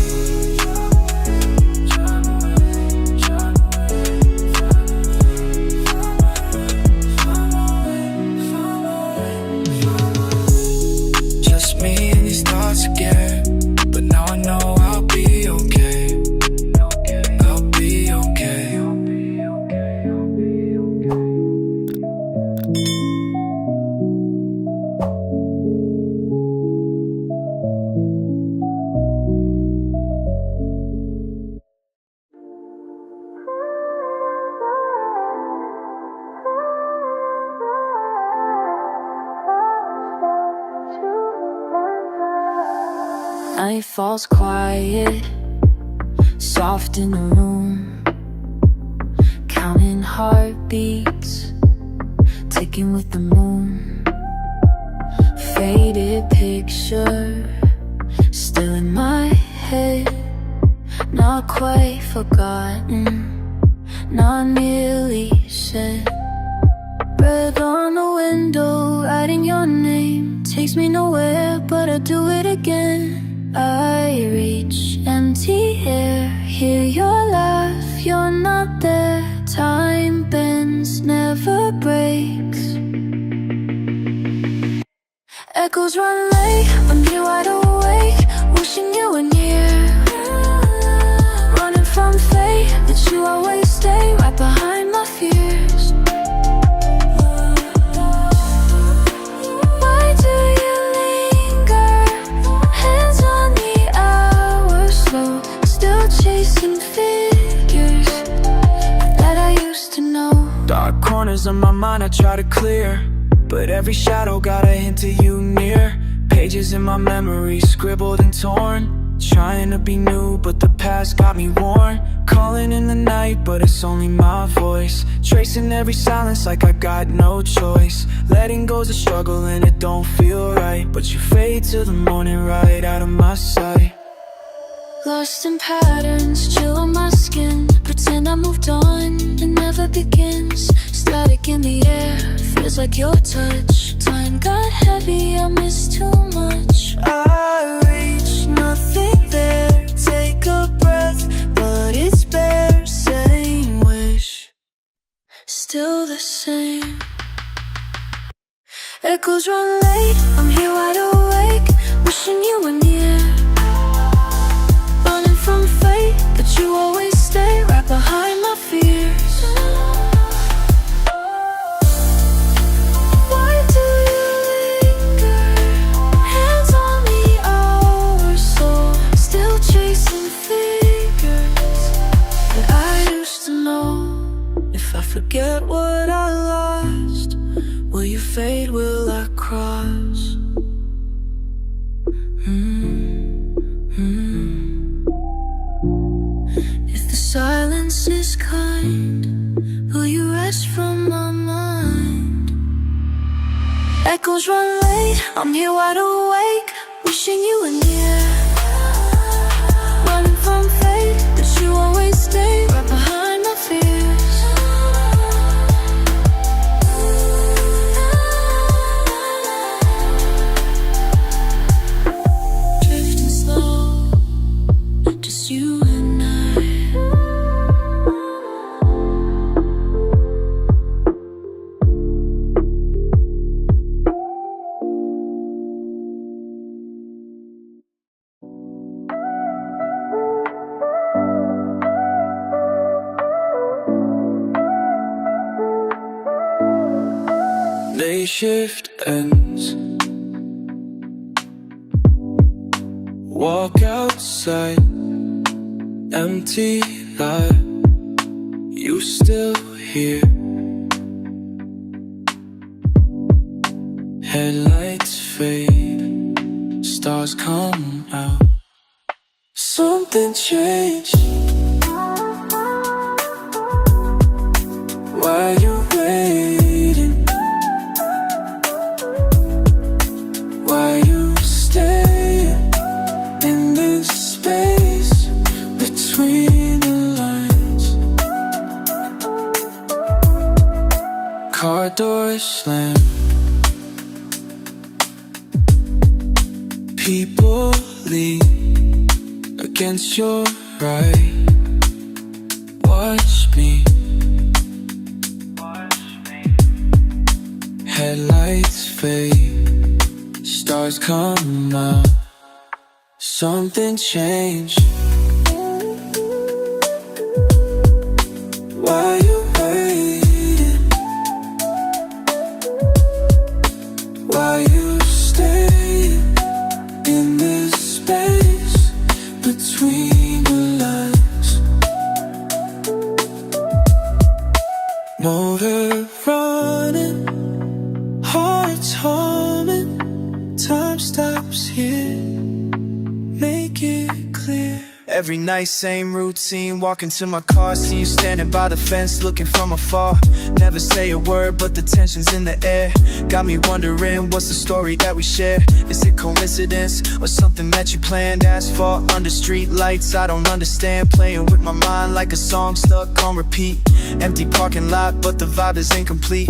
Just me and these thoughts again, but now I know I'll be okay. I'll be okay. Nightfall's quiet, soft in the room, counting heartbeats, ticking with the moon. Faded picture, still in my head, not quite forgotten, not nearly said. Red on the window, writing your name, takes me nowhere, but I'll do it again. I reach empty air, hear your laugh, you're not there. Time bends, never breaks. Echoes run late, when you're wide awake, wishing you were near. Running from fate, but you always stay right behind my fears. Why do you linger? Hands on the hour, slow, still chasing figures that I used to know. Dark corners walls of my mind I try to clear, but every shadow got a hint of you near. Pages in my memory scribbled and torn, trying to be new but the past got me worn. Calling in the night but it's only my voice, tracing every silence like I got no choice. Letting go's a struggle and it don't feel right, but you fade till the morning right out of my sight. Lost in patterns, chill on my skin. Pretend I moved on, it never begins. Static in the air, feels like your touch. Time got heavy, I miss too much. I reach nothing there, take a breath, but it's bare. Same wish, Still the same. Echoes run late, I'm here wide awake, wishing you were near. Running from fate, but you always stay right behind my fears. Why do you linger? Hands on the hour, soul still chasing figures that I used to know. If I forget what I lost, will you fade, will I cross? If the silence is kind, will you rest from my mind? Echoes run late, I'm here wide awake, wishing you were near. Running from fate, but you always stay right behind my fears. Drifting slow, just you and I. day shift ends. Walk outside, empty lot. You still here. Headlights fade, stars come out. Something changed. Why you waiting? Why you staying in this space between the lines? Car doors slam. People lean against your right. Watch me. Headlights fade, stars come out. Something changed. Why you waiting? Why you staying in this space between the lines? Motor running, hearts humming, time stops here, make it clear. Every night, same routine, walking to my car, see you standing by the fence, looking from afar. Never say a word, but the tension's in the air. Got me wondering, what's the story that we share? Is it coincidence, or something that you planned? Asphalt under street lights, I don't understand. Playing with my mind like a song stuck on repeat. Empty parking lot, but the vibe is incomplete.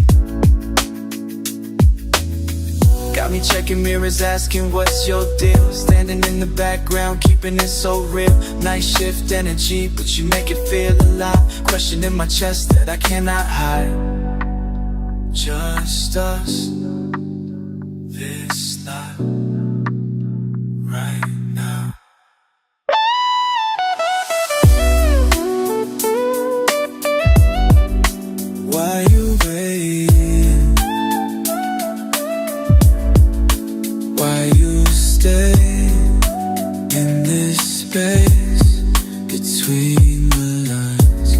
Got me checking mirrors, asking what's your deal? Standing in the background, keeping it so real. Night shift energy, but you make it feel alive. Question in my chest that I cannot hide. Just us, this night, right now. Why you waiting? Why you stay in this space between the lines?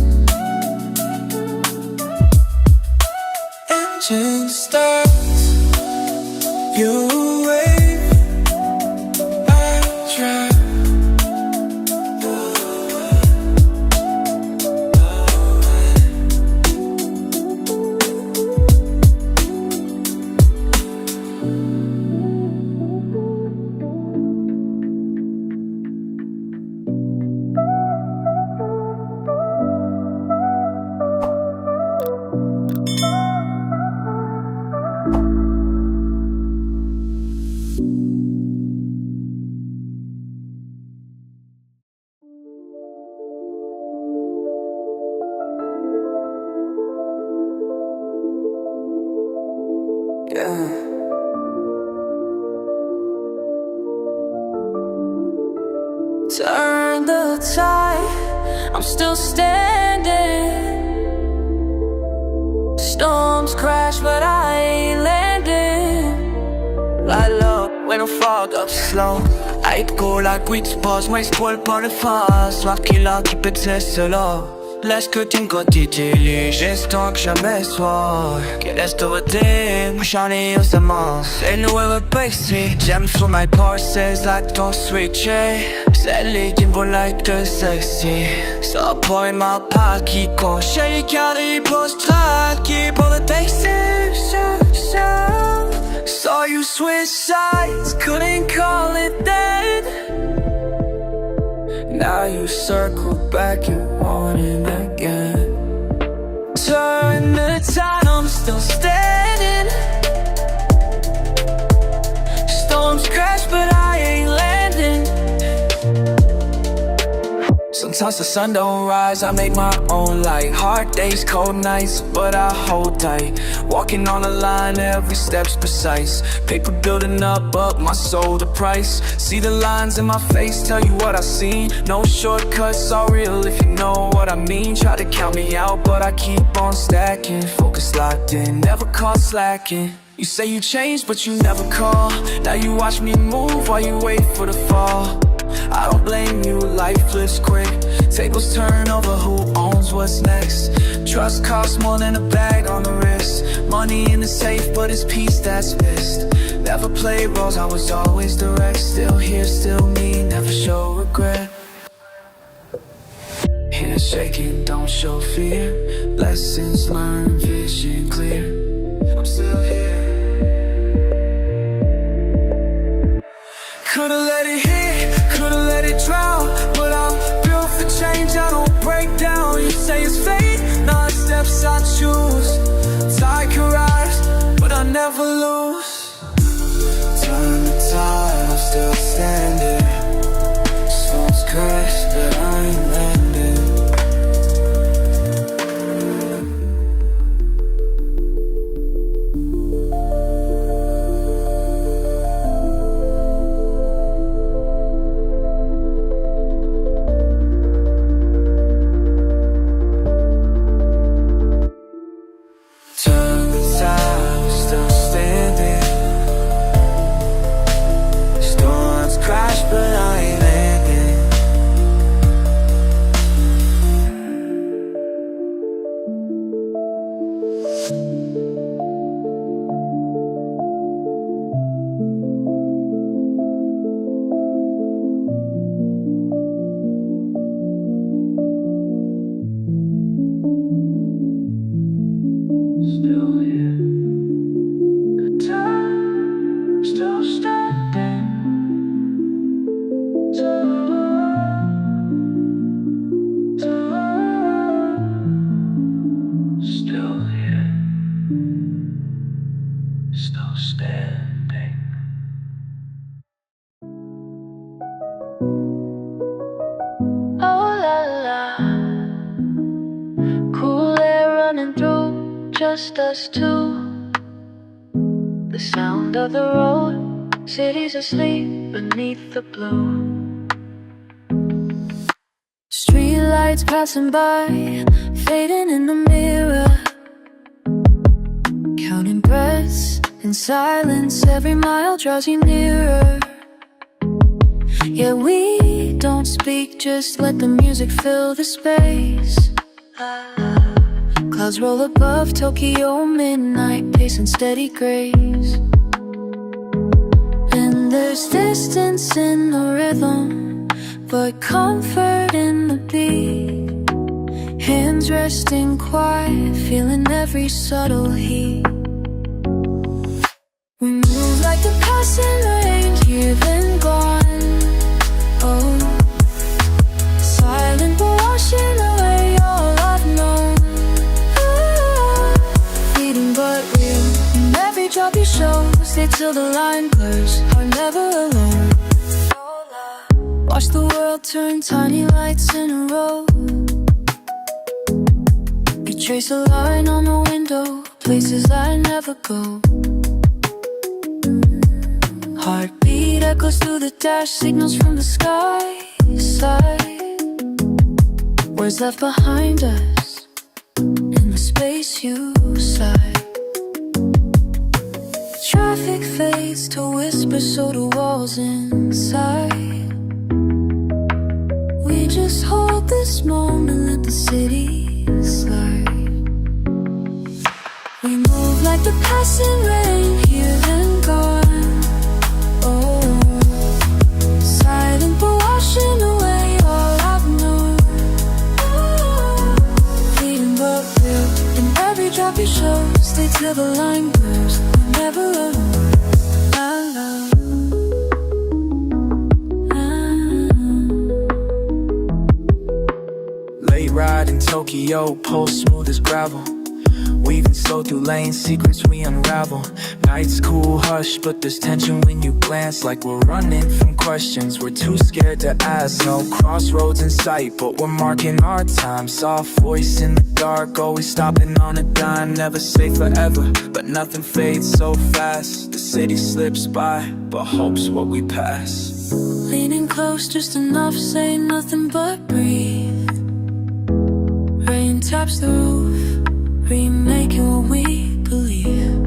You wave, I try. Yeah. Turn the tide, I'm still standing. Storms crash, but I ain't landing. Lie low when I fog up slow. I'd go like weeds pass, mais scroll pas le face. Soir qui là qui peut te solo. Laisse que tu me quotidien, j'estime que jamais soir. Get us to a day, my shiny semances. Ain't no ever basic, gems from my parcels like don't switch it. Sadly, you won't like the sexy. Stop pouring my pocket, go shake out the post-track. Keep all the basics, saw you switch sides, couldn't call it dead. Now you circle back and want it again. Turn the tide, I'm still standing. Storms crash, but I ain't landing. Sometimes the sun don't rise, I make my own light. Hard days, cold nights, but I hold tight. Walking on a line, every step's precise. Paper building up my soul the price. See the lines in my face, tell you what I seen. No shortcuts, all real if you know what I mean. Try to count me out, but I keep on stacking. Focus locked in, never caught slacking. You say you changed, but you never call. Now you watch me move while you wait for the fall. I don't blame you, life flips quick. Tables turn over, who owns what's next? Trust costs more than a bag on the wrist. Money in the safe, but it's peace that's missed. Never play roles, I was always direct. Still here, still me, never show regret. Hands shaking, don't show fear. Lessons learned, vision clear. I'm still here. Could've let it hit, could've let it drown. But I'm built for change, I don't break down. You say it's fate, not steps I choose. Tide can rise, but I never lose. Turn the tide, I'm still standing. Storms crash, but I ain't landing. Just us two. The sound of the road, cities asleep beneath the blue. Street lights passing by, fading in the mirror. Counting breaths in silence, every mile draws you nearer. Yeah, we don't speak, just let the music fill the space. Clouds roll above Tokyo midnight, pacing steady grace. There's distance in the rhythm, but comfort in the beat. Hands resting quiet, feeling every subtle heat. We move like the passing rain, here then gone. Oh, silent but washing away all I've known. Fleeting but real, in every drop you show. Stay till the line blurs, are never alone. Watch the world turn tiny lights in a row. You trace a line on the window, places I never go. Heartbeat echoes through the dash, signals from the sky side. Words left behind us in the space you sigh. Traffic fades to whisper, so do walls inside. We just hold this moment, let the city slide. We move like the passing rain, here and gone. Silent but washing away all I've known. Fleeting but real, in every drop you show. Stay till the line blurs, we're never alone. Late ride in Tokyo, pulse smooth as gravel. Weaving slow through lanes, secrets we unravel. Nights cool, hush, but there's tension when you glance. Like we're running from questions, we're too scared to ask. No crossroads in sight, but we're marking our time. Soft voice in the dark, always stopping on a dime. Never say forever, but nothing fades so fast. The city slips by, but hope's what we pass. Leaning close, just enough, saying nothing but breathe. Rain taps the roof, remaking what we believe.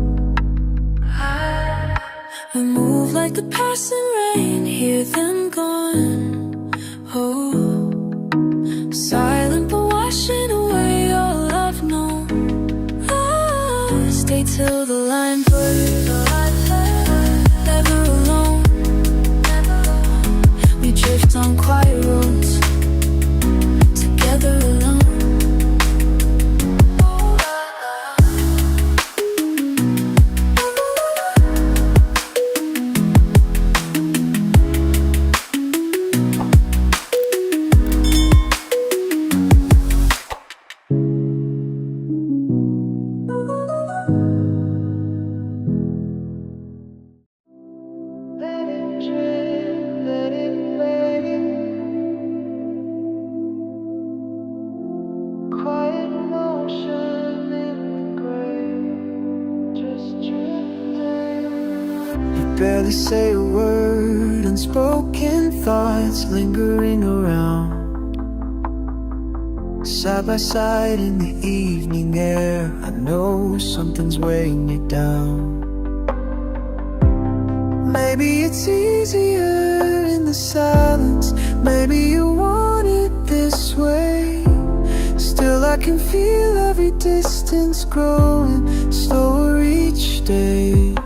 We move like the passing rain, here then gone. Oh, silent but washing away all I've known. Oh, stay till the line blurs, never alone. We drift on quiet roads, together alone. Barely say a word, unspoken thoughts lingering around. Side by side in the evening air, I know something's weighing you down. Maybe it's easier in the silence, maybe you want it this way. Still I can feel every distance growing slower each day.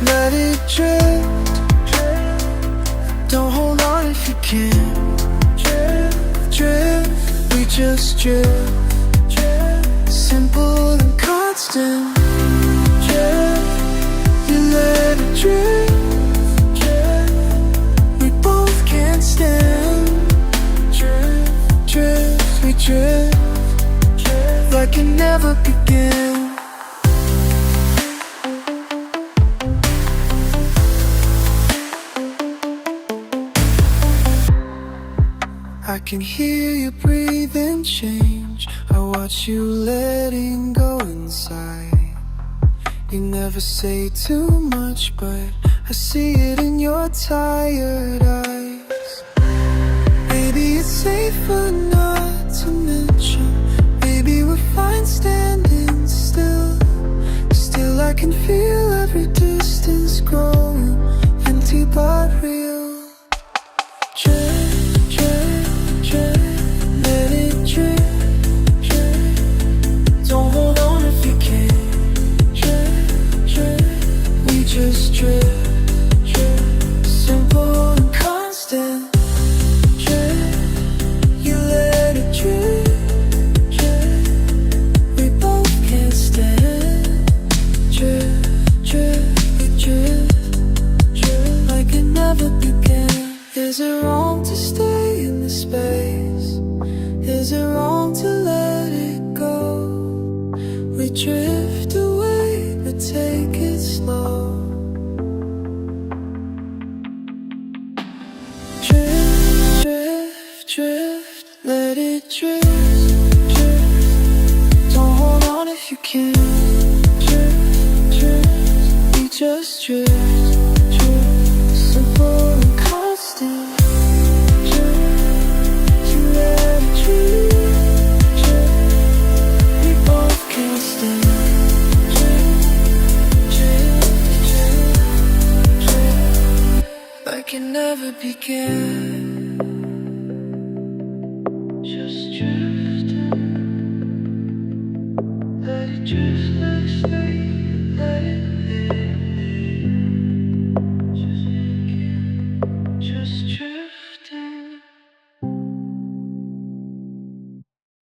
Let it drift. Don't hold on if you can't. Drift, we just drift. Simple and constant. You let it drift. We both can't stand. Drift, we drift. Like it never began. I can hear you breathing change. I watch you letting go inside. You never say too much, but I see it in your tired eyes. Maybe it's safer not to mention. Maybe we're fine standing still. Still I can feel every distance growing, empty but real. Let it drip. Don't hold on if you can't. drift, drift, simple and constant. Drift, you let it drift, drift, we both can't stand. Drift, drift, drift, drift, like it never began. Just drifting, let it drift, let it stay, let it